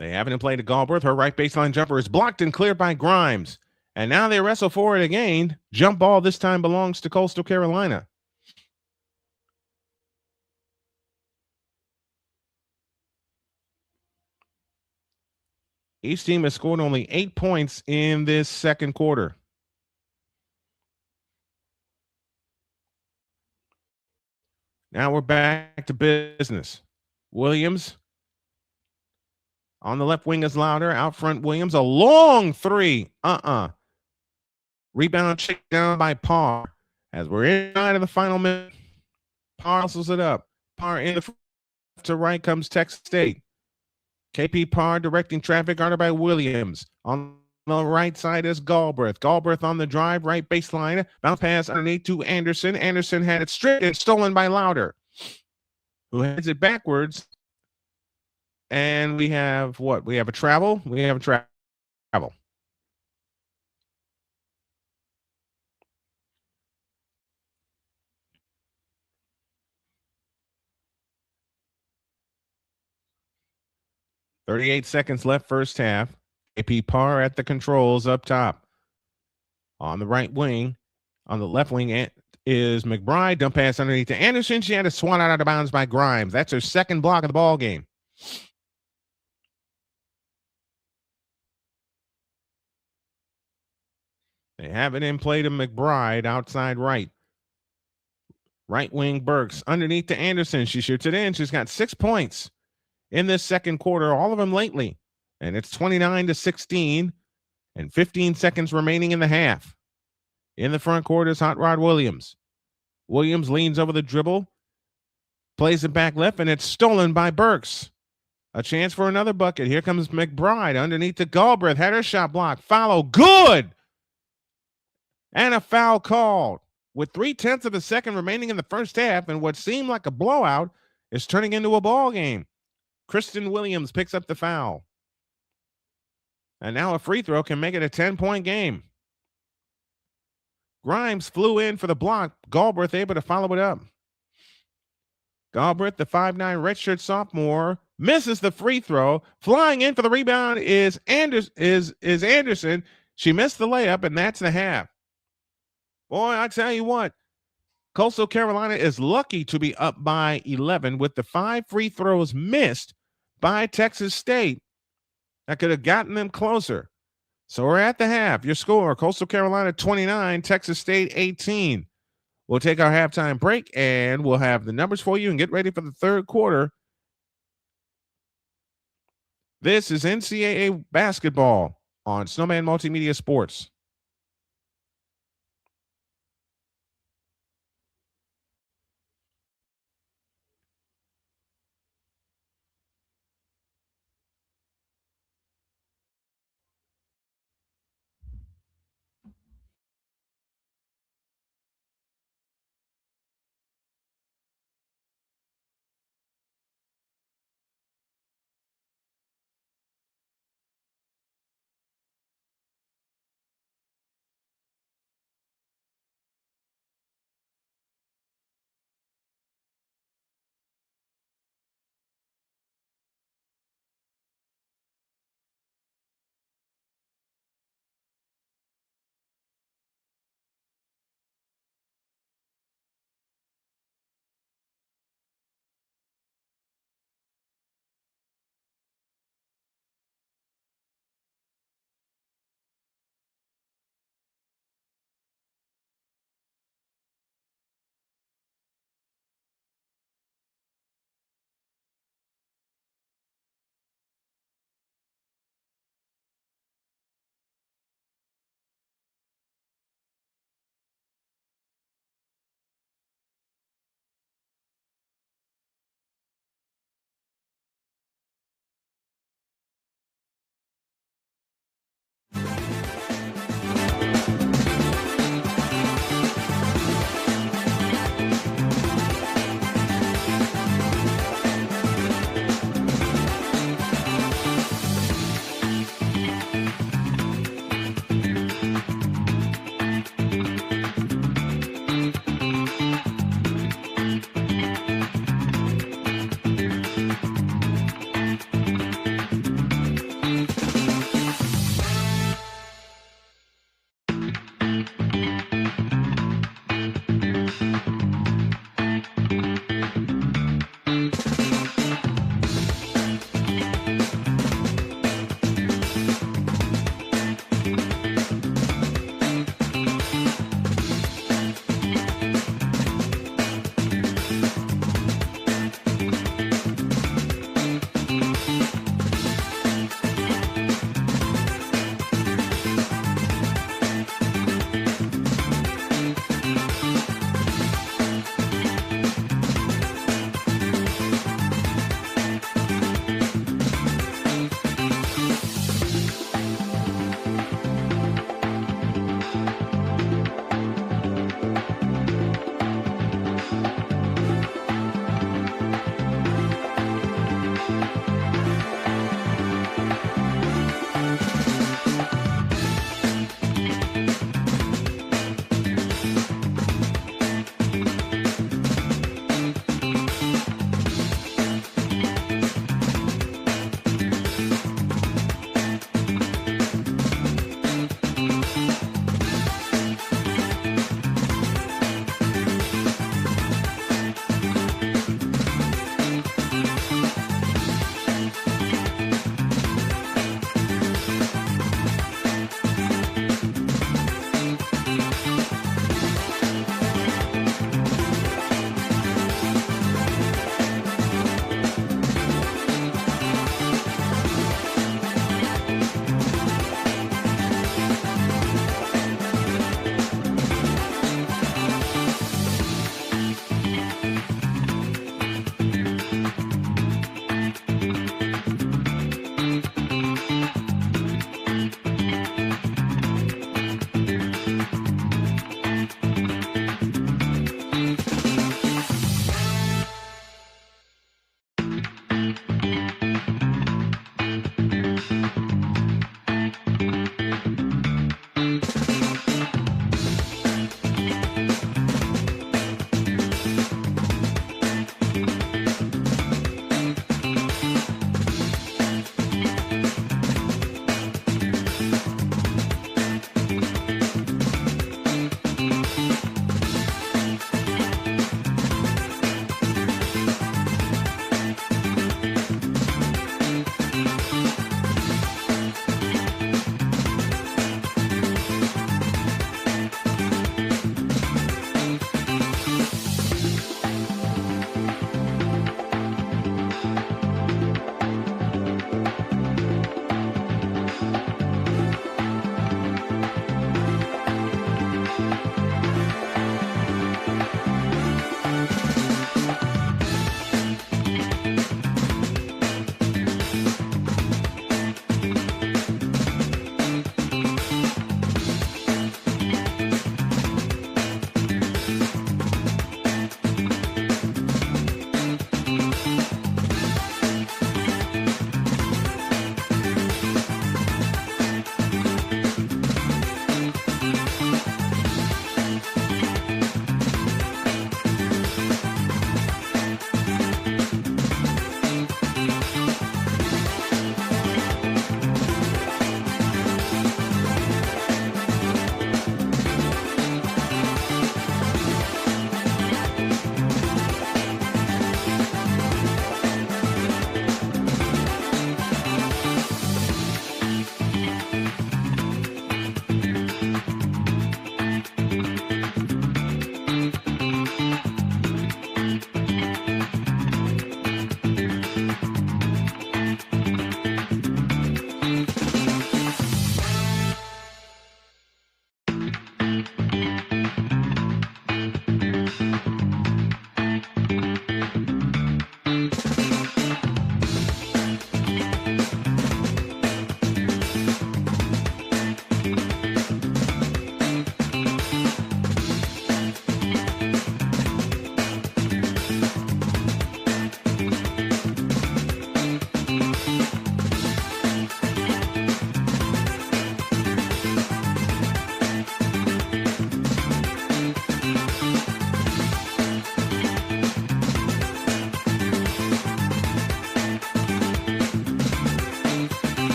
They haven't played to Galbraith. Her right baseline jumper is blocked and cleared by Grimes. And now they wrestle for it again. Jump ball this time belongs to Coastal Carolina. Each team has scored only 8 points in this second quarter. Now we're back to business. Williams on the left wing is Louder. Out front, Williams. A long 3. Rebound checked down by Parr. As we're inside of the final minute, Parr hustles it up. Parr in the front to right comes Texas State. KP Parr directing traffic, guarded by Williams. On the right side is Galbraith. Galbraith on the drive, right baseline. Bounce pass underneath to Anderson. Anderson had it stripped and stolen by Louder, who heads it backwards. And we have what? We have a travel. We have a travel. .38 seconds left first half. KP Parr at the controls up top. On the right wing, on the left wing is McBride. Dump pass underneath to Anderson. She had a swat out of bounds by Grimes. That's her second block of the ball game. They have it in play to McBride outside right. Right wing Burks underneath to Anderson. She shoots it in. She's got 6 points in this second quarter, all of them lately. And it's 29-16 and 15 seconds remaining in the half. In the front court is Hot Rod Williams. Williams leans over the dribble, plays it back left, and it's stolen by Burks. A chance for another bucket. Here comes McBride underneath to Galbraith. Had her shot blocked. Follow. Good. And a foul called. With 3/10 of the second remaining in the first half, and what seemed like a blowout is turning into a ball game. Kristen Williams picks up the foul. And now a free throw can make it a 10-point game. Grimes flew in for the block. Galbraith able to follow it up. Galbraith, the 5'9" redshirt sophomore, misses the free throw. Flying in for the rebound is Anderson. She missed the layup, and that's the half. Boy, I tell you what, Coastal Carolina is lucky to be up by 11 with the 5 free throws missed by Texas State. That could have gotten them closer. So we're at the half. Your score, Coastal Carolina 29, Texas State 18. We'll take our halftime break, and we'll have the numbers for you and get ready for the third quarter. This is NCAA basketball on Snowman Multimedia Sports.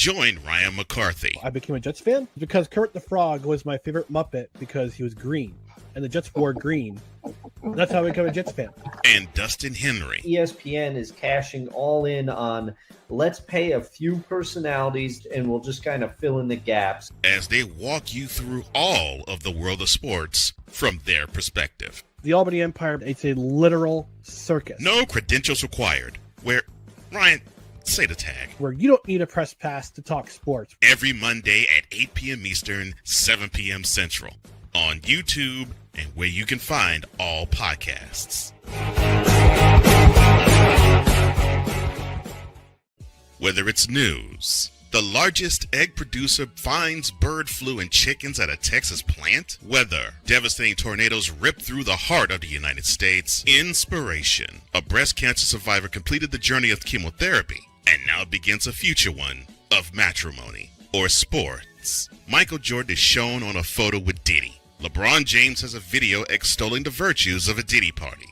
Join Ryan McCarthy I became a Jets fan because Kermit the Frog was my favorite Muppet because he was green, and the Jets wore green. That's how I became a Jets fan. and Dustin Henry ESPN is cashing all in on let's pay a few personalities and we'll just kind of fill in the gaps. as they walk you through all of the world of sports from their perspective. The Albany Empire, it's a literal circus. No credentials required. Where, Ryan, say the tag. Where you don't need a press pass to talk sports. Every Monday at 8 p.m. Eastern, 7 p.m. Central. On YouTube and where you can find all podcasts. Whether it's news, the largest egg producer finds bird flu in chickens at a Texas plant, weather, devastating tornadoes rip through the heart of the United States, inspiration, a breast cancer survivor completed the journey of chemotherapy and now begins a future one of matrimony, or sports. Michael Jordan is shown on a photo with Diddy. LeBron James has a video extolling the virtues of a Diddy party.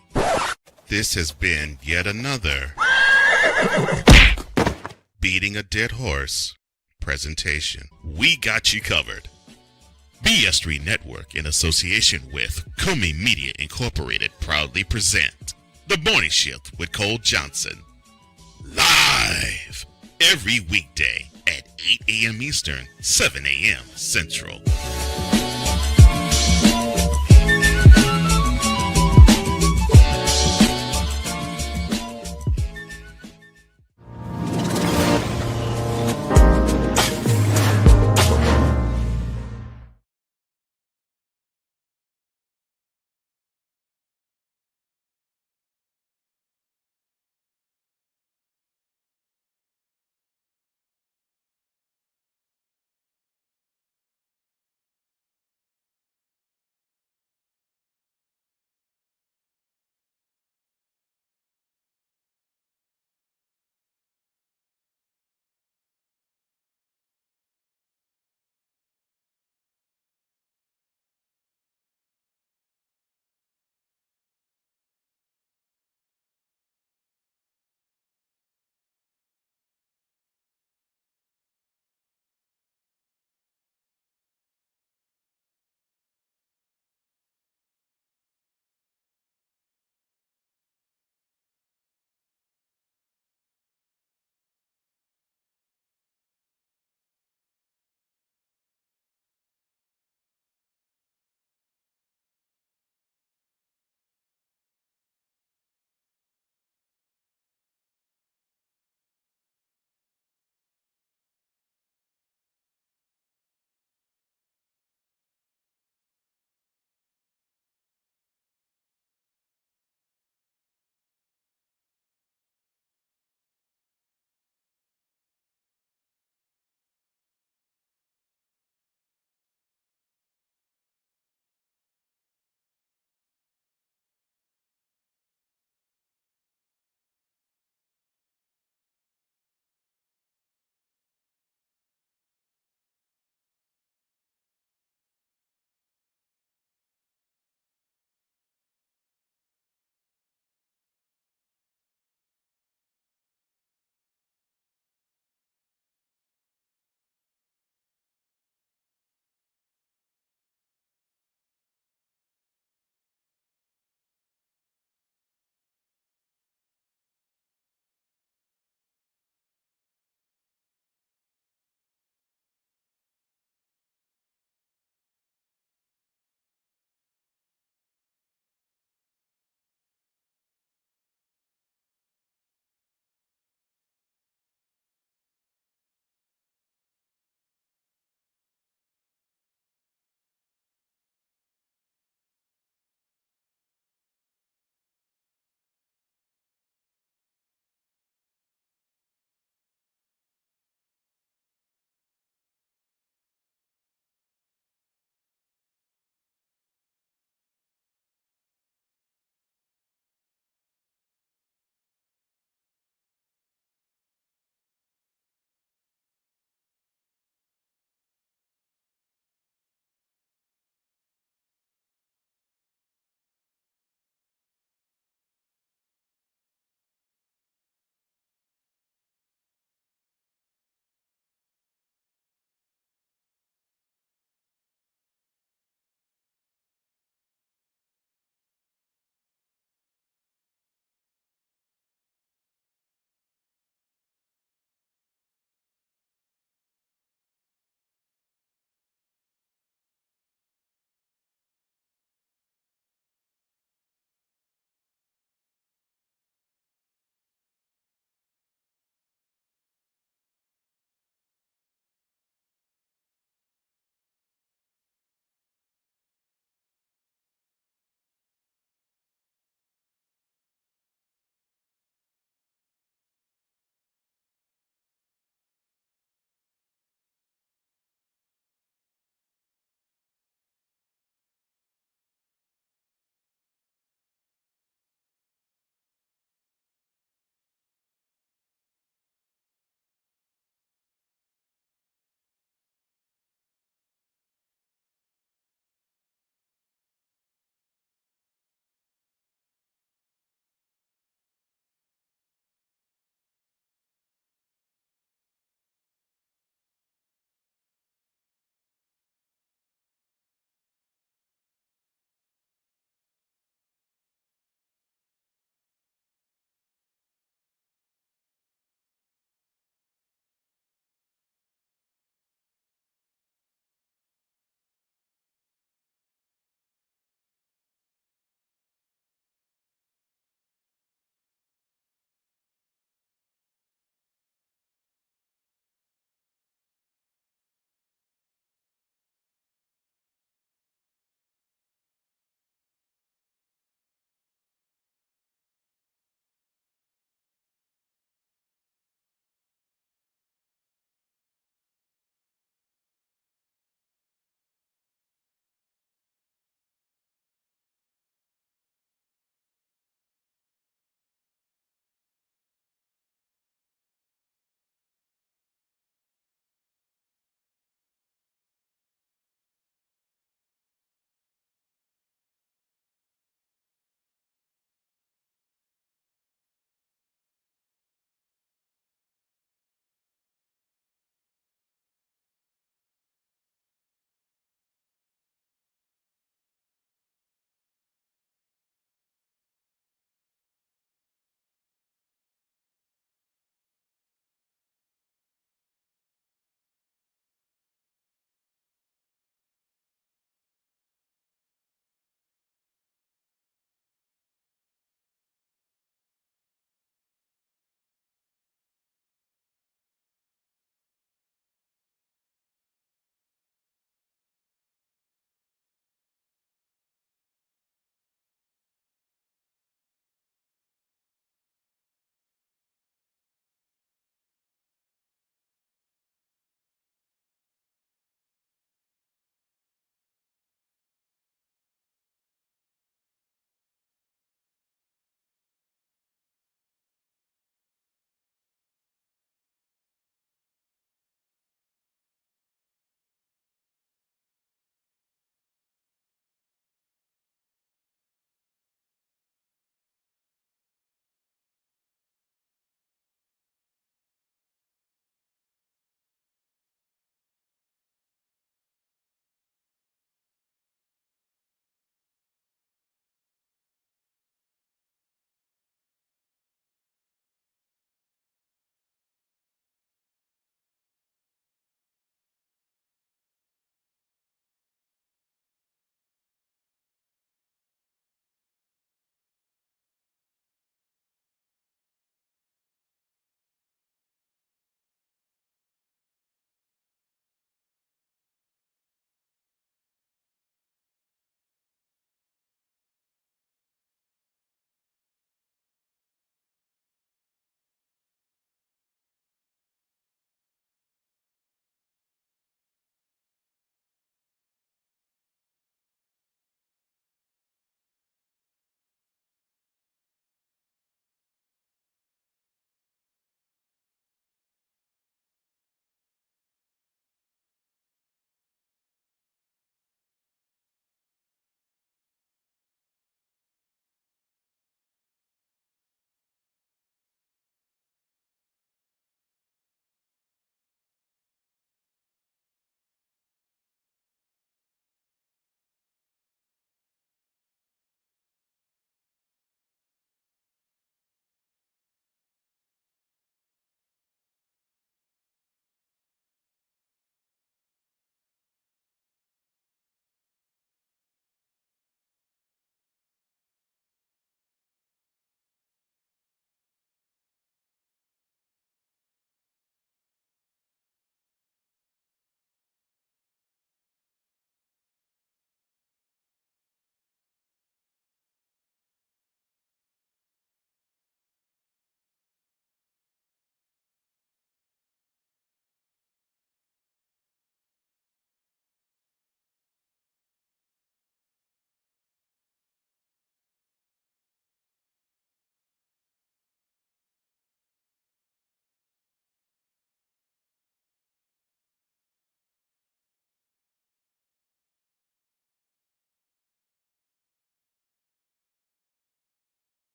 This has been yet another Beating a Dead Horse presentation. We got you covered. BS3 Network, in association with Comey Media Incorporated, proudly present The Morning Shift with Cole Johnson. Live every weekday at 8 a.m. Eastern, 7 a.m. Central.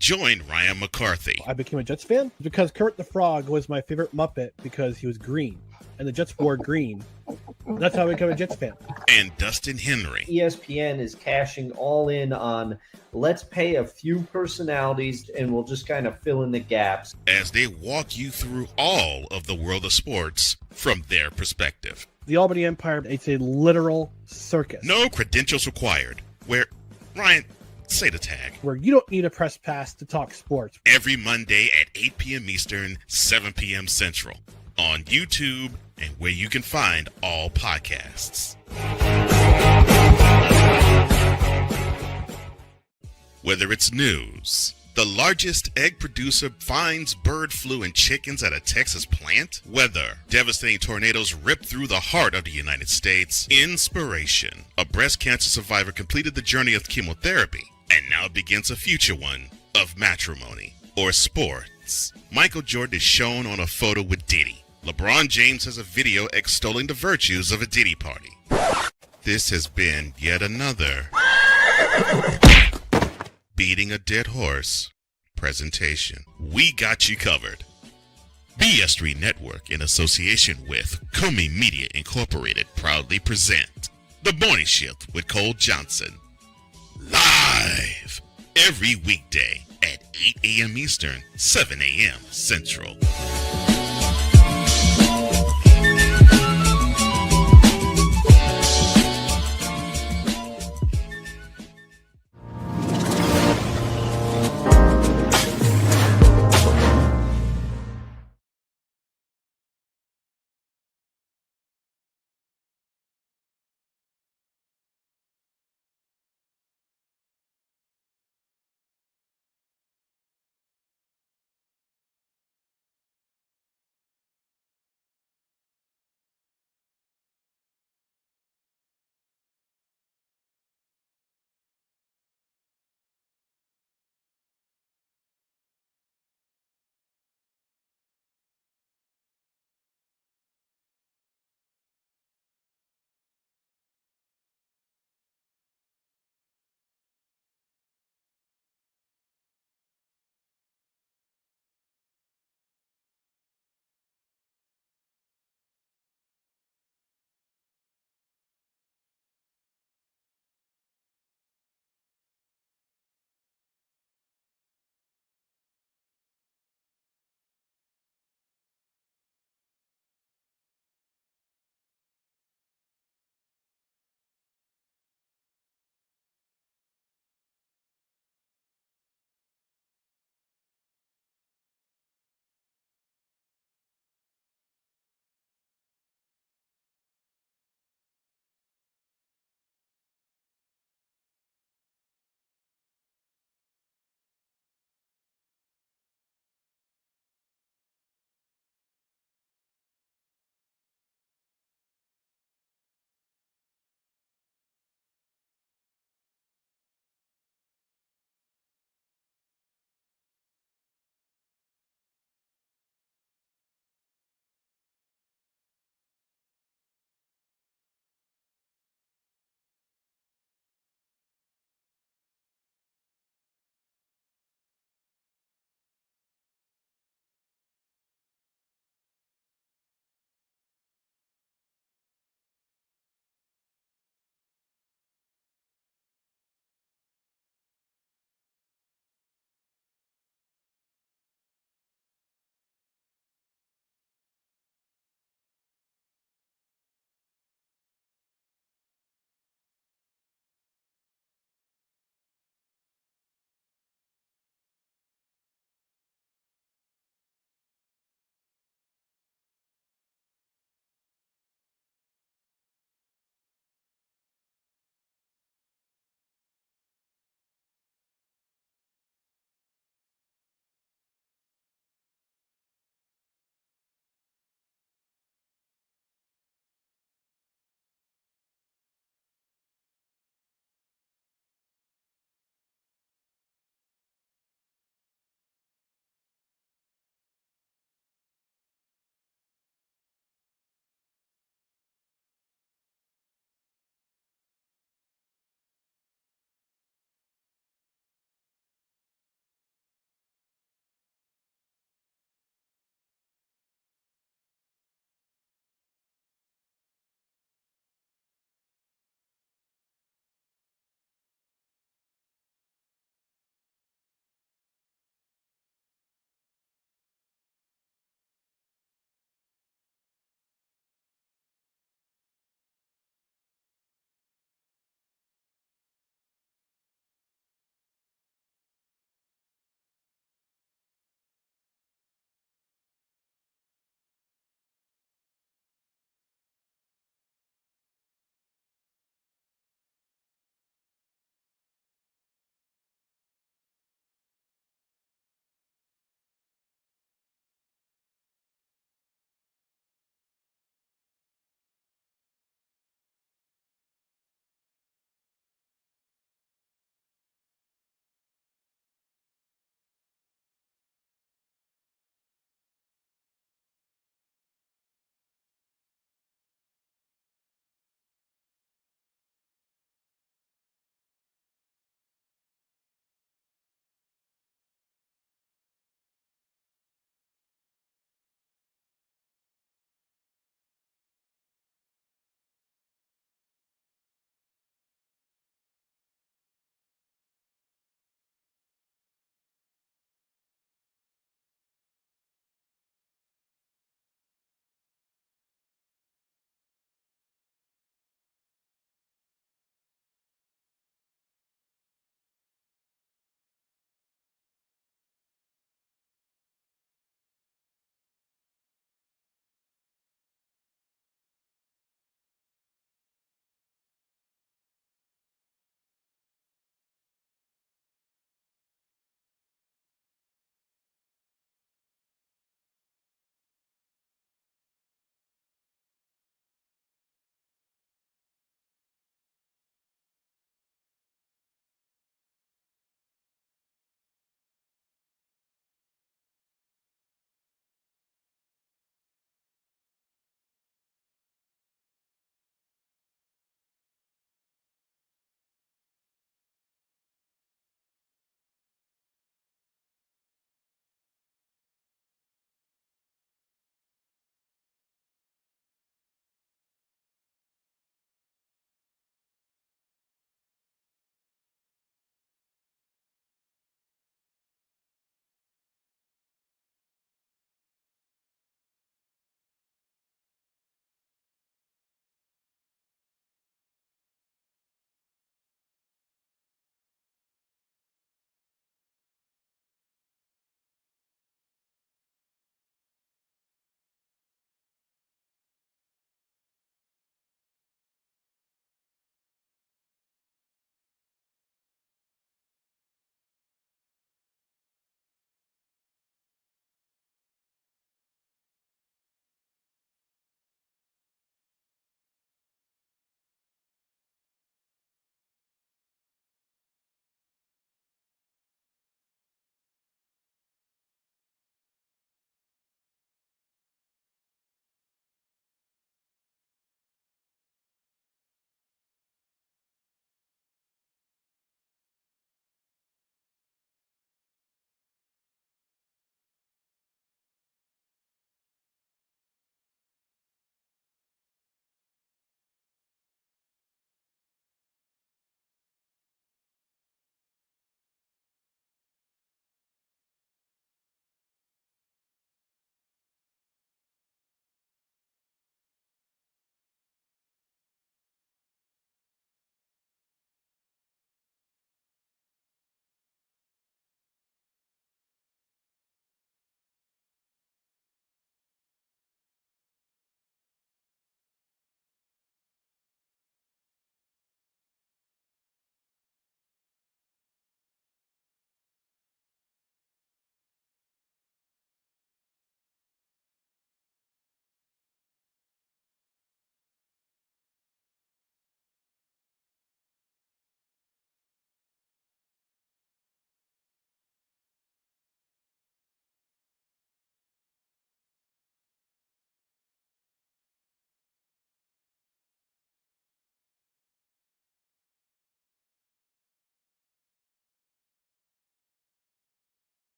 Join Ryan McCarthy I became a Jets fan because Kurt the Frog was my favorite Muppet because he was green, and the Jets wore green. That's how I became a Jets fan. and Dustin Henry ESPN is cashing all in on let's pay a few personalities and we'll just kind of fill in the gaps. as they walk you through all of the world of sports from their perspective. The Albany Empire, it's a literal circus. No credentials required. Where, Ryan, say the tag. Where you don't need a press pass to talk sports. Every Monday at 8 p.m. Eastern, 7 p.m. Central. On YouTube and where you can find all podcasts. Whether it's news, the largest egg producer finds bird flu in chickens at a Texas plant, weather, devastating tornadoes rip through the heart of the United States, inspiration, a breast cancer survivor completed the journey of chemotherapy, and now begins a future one of matrimony or sports. Michael Jordan is shown on a photo with Diddy. LeBron James has a video extolling the virtues of a Diddy party. This has been yet another Beating a Dead Horse presentation. We got you covered. BS3 Network, in association with Comey Media Incorporated, proudly present The Morning Shift with Cole Johnson. Live every weekday at 8 a.m. Eastern, 7 a.m. Central.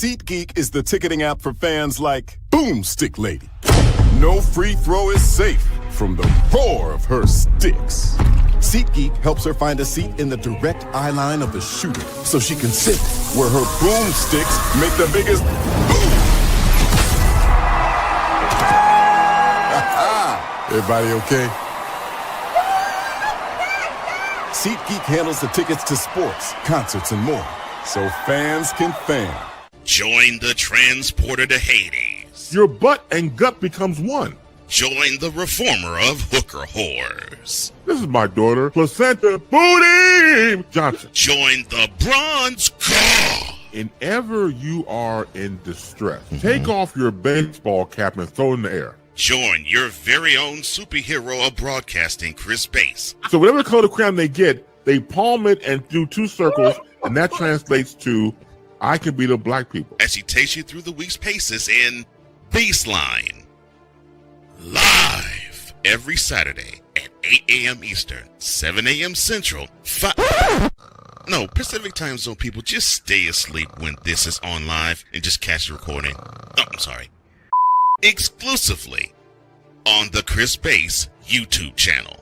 SeatGeek is the ticketing app for fans like Boomstick Lady. No free throw is safe from the roar of her sticks. SeatGeek helps her find a seat in the direct eye line of the shooter so she can sit where her boomsticks make the biggest boom. Everybody okay? SeatGeek handles the tickets to sports, concerts, and more, so fans can fan. Join the transporter to Hades. Your butt and gut becomes one. Join the reformer of hooker whores. This is my daughter, Placenta Booty Johnson. Join the bronze car. Whenever you are in distress, take off your baseball cap and throw it in the air. Join your very own superhero of broadcasting, Chris Bass. So whatever color crown they get, they palm it and do two circles, and that translates to, I can beat up black people. As he takes you through the week's paces in Baseline. Live every Saturday at 8 a.m. Eastern, 7 a.m. Central, Pacific Time Zone people, just stay asleep when this is on live and just catch the recording. Oh, I'm sorry. Exclusively on the Chris Bass YouTube channel.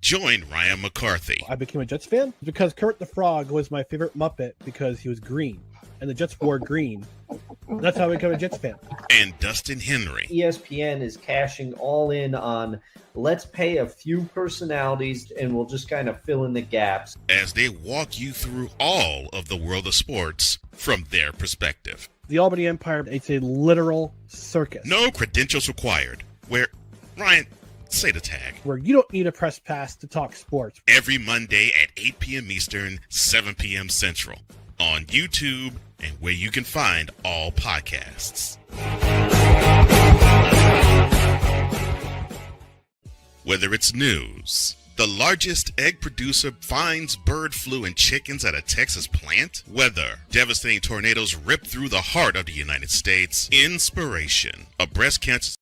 Join Ryan McCarthy I became a Jets fan because Kurt the Frog was my favorite Muppet because he was green, and the Jets wore green. That's how I became a Jets fan. and Dustin Henry ESPN is cashing all in on let's pay a few personalities and we'll just kind of fill in the gaps. as they walk you through all of the world of sports from their perspective. The Albany Empire, it's a literal circus. No credentials required. Ryan, say the tag. Where you don't need a press pass to talk sports. Every Monday at 8 p.m. Eastern, 7 p.m. Central. On YouTube and where you can find all podcasts. Whether it's news, the largest egg producer finds bird flu in chickens at a Texas plant, weather, devastating tornadoes rip through the heart of the United States, inspiration, a breast cancer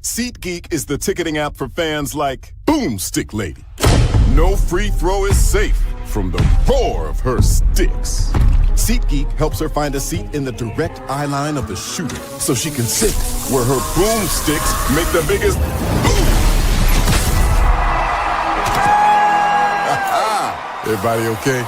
SeatGeek is the ticketing app for fans like Boomstick Lady. No free throw is safe from the roar of her sticks. SeatGeek helps her find a seat in the direct eye line of the shooter so she can sit where her boomsticks make the biggest boom. Everybody okay?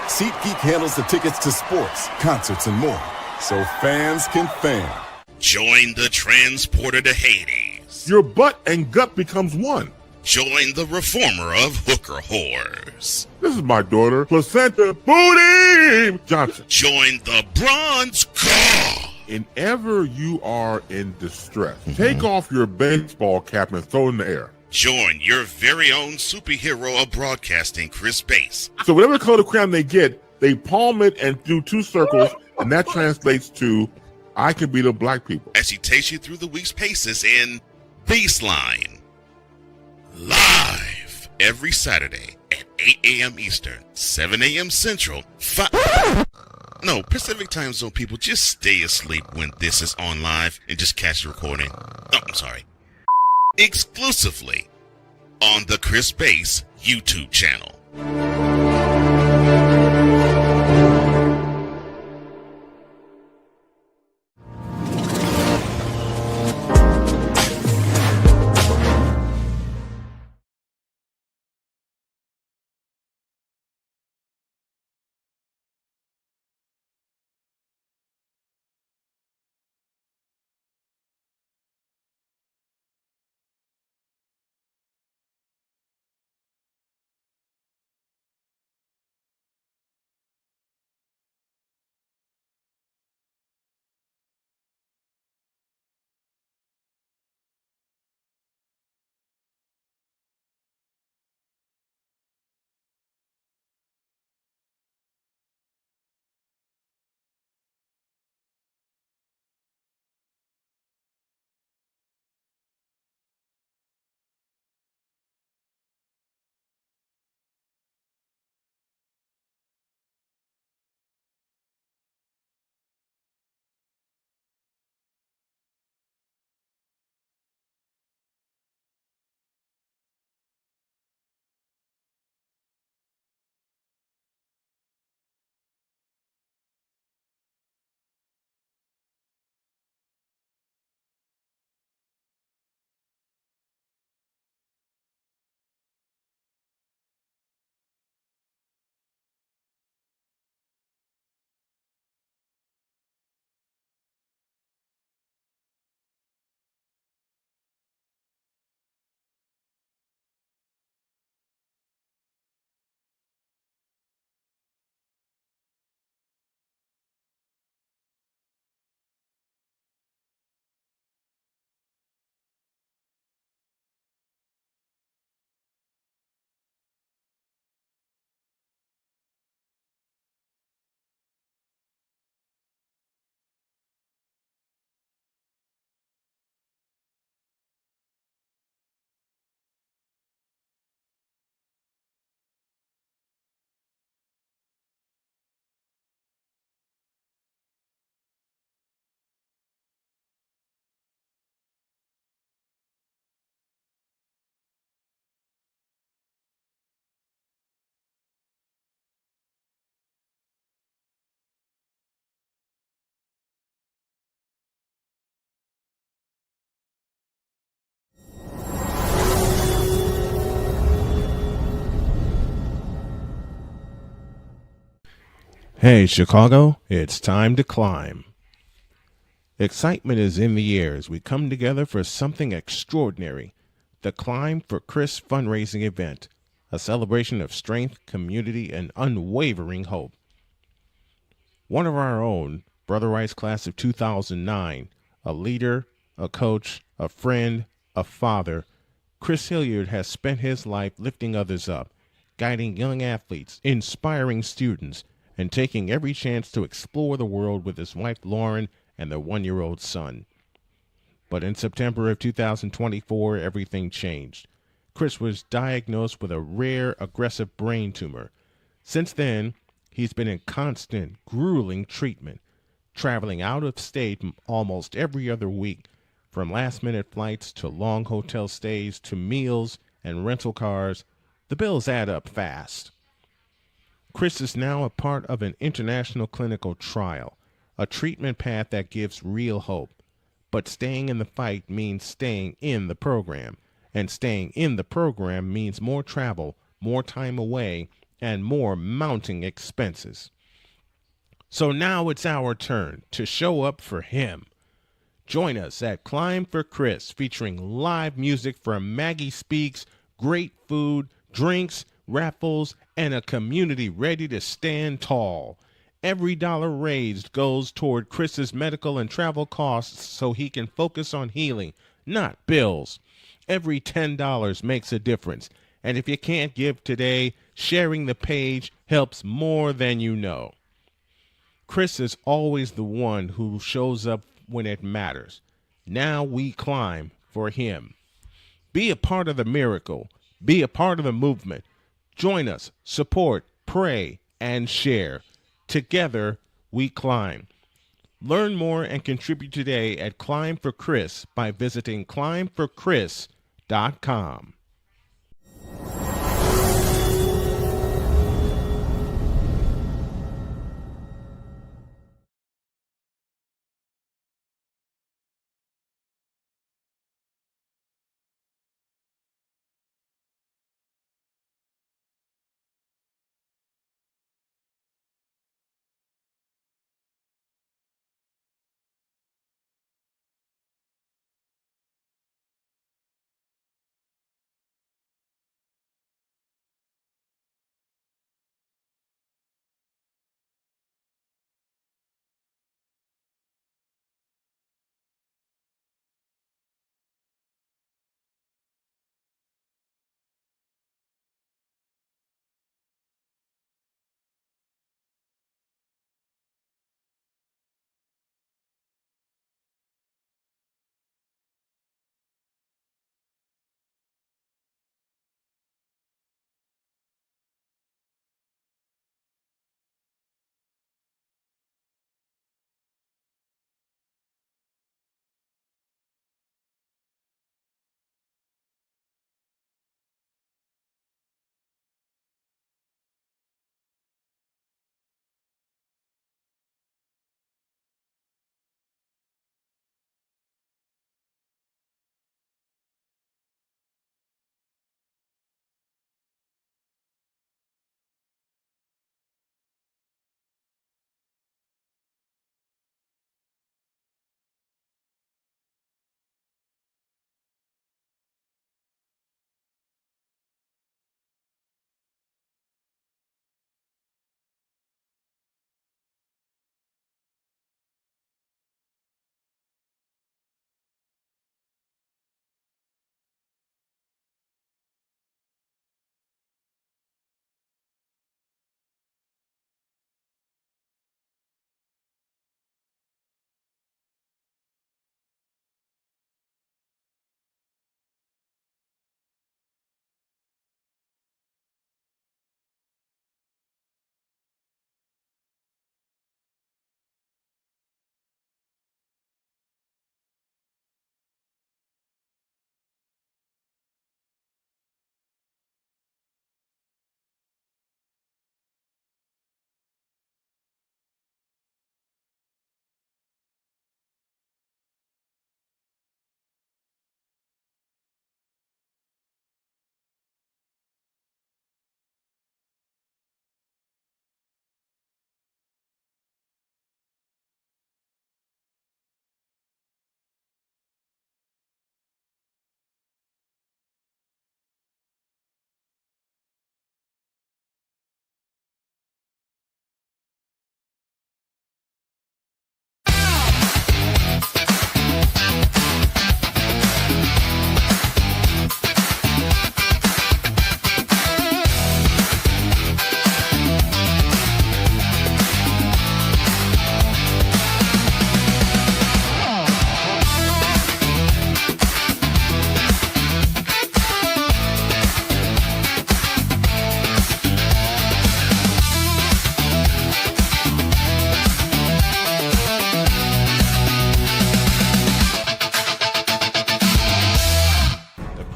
SeatGeek handles the tickets to sports, concerts, and more, so fans can fan. Join the transporter to Hades. Your butt and gut becomes one. Join the reformer of hooker whores. This is my daughter, Placenta Booty Johnson. Join the bronze car. Whenever you are in distress, take off your baseball cap and throw it in the air. Join your very own superhero of broadcasting, Chris Bass. So whatever color crayon they get, they palm it and do two circles, and that translates to, I can beat up black people. As he takes you through the week's paces in Baseline. Live every Saturday at 8 a.m. Eastern, 7 a.m. Central, Pacific time zone people, just stay asleep when this is on live and just catch the recording. Oh, I'm sorry. Exclusively on the Chris Bass YouTube channel. Hey, Chicago, it's time to climb. Excitement is in the air as we come together for something extraordinary. The Climb for Chris fundraising event, a celebration of strength, community, and unwavering hope. One of our own, Brother Rice class of 2009, a leader, a coach, a friend, a father, Chris Hilliard has spent his life lifting others up, guiding young athletes, inspiring students, and taking every chance to explore the world with his wife Lauren and their 1-year-old son. But in September of 2024, everything changed. Chris was diagnosed with a rare, aggressive brain tumor. Since then, he's been in constant, grueling treatment, traveling out of state almost every other week, from last-minute flights to long hotel stays to meals and rental cars. The bills add up fast. Chris is now a part of an international clinical trial, a treatment path that gives real hope. But staying in the fight means staying in the program, and staying in the program means more travel, more time away, and more mounting expenses. So now it's our turn to show up for him. Join us at Climb for Chris, featuring live music from Maggie Speaks, great food, drinks, raffles, and a community ready to stand tall. Every dollar raised goes toward Chris's medical and travel costs so he can focus on healing, not bills. Every $10 makes a difference. And if you can't give today, sharing the page helps more than you know. Chris is always the one who shows up when it matters. Now we climb for him. Be a part of the miracle. Be a part of the movement. Join us, support, pray, and share. Together, we climb. Learn more and contribute today at Climb for Chris by visiting climbforchris.com.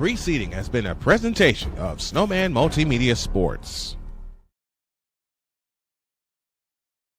preceding has been a presentation of Snowman Multimedia Sports.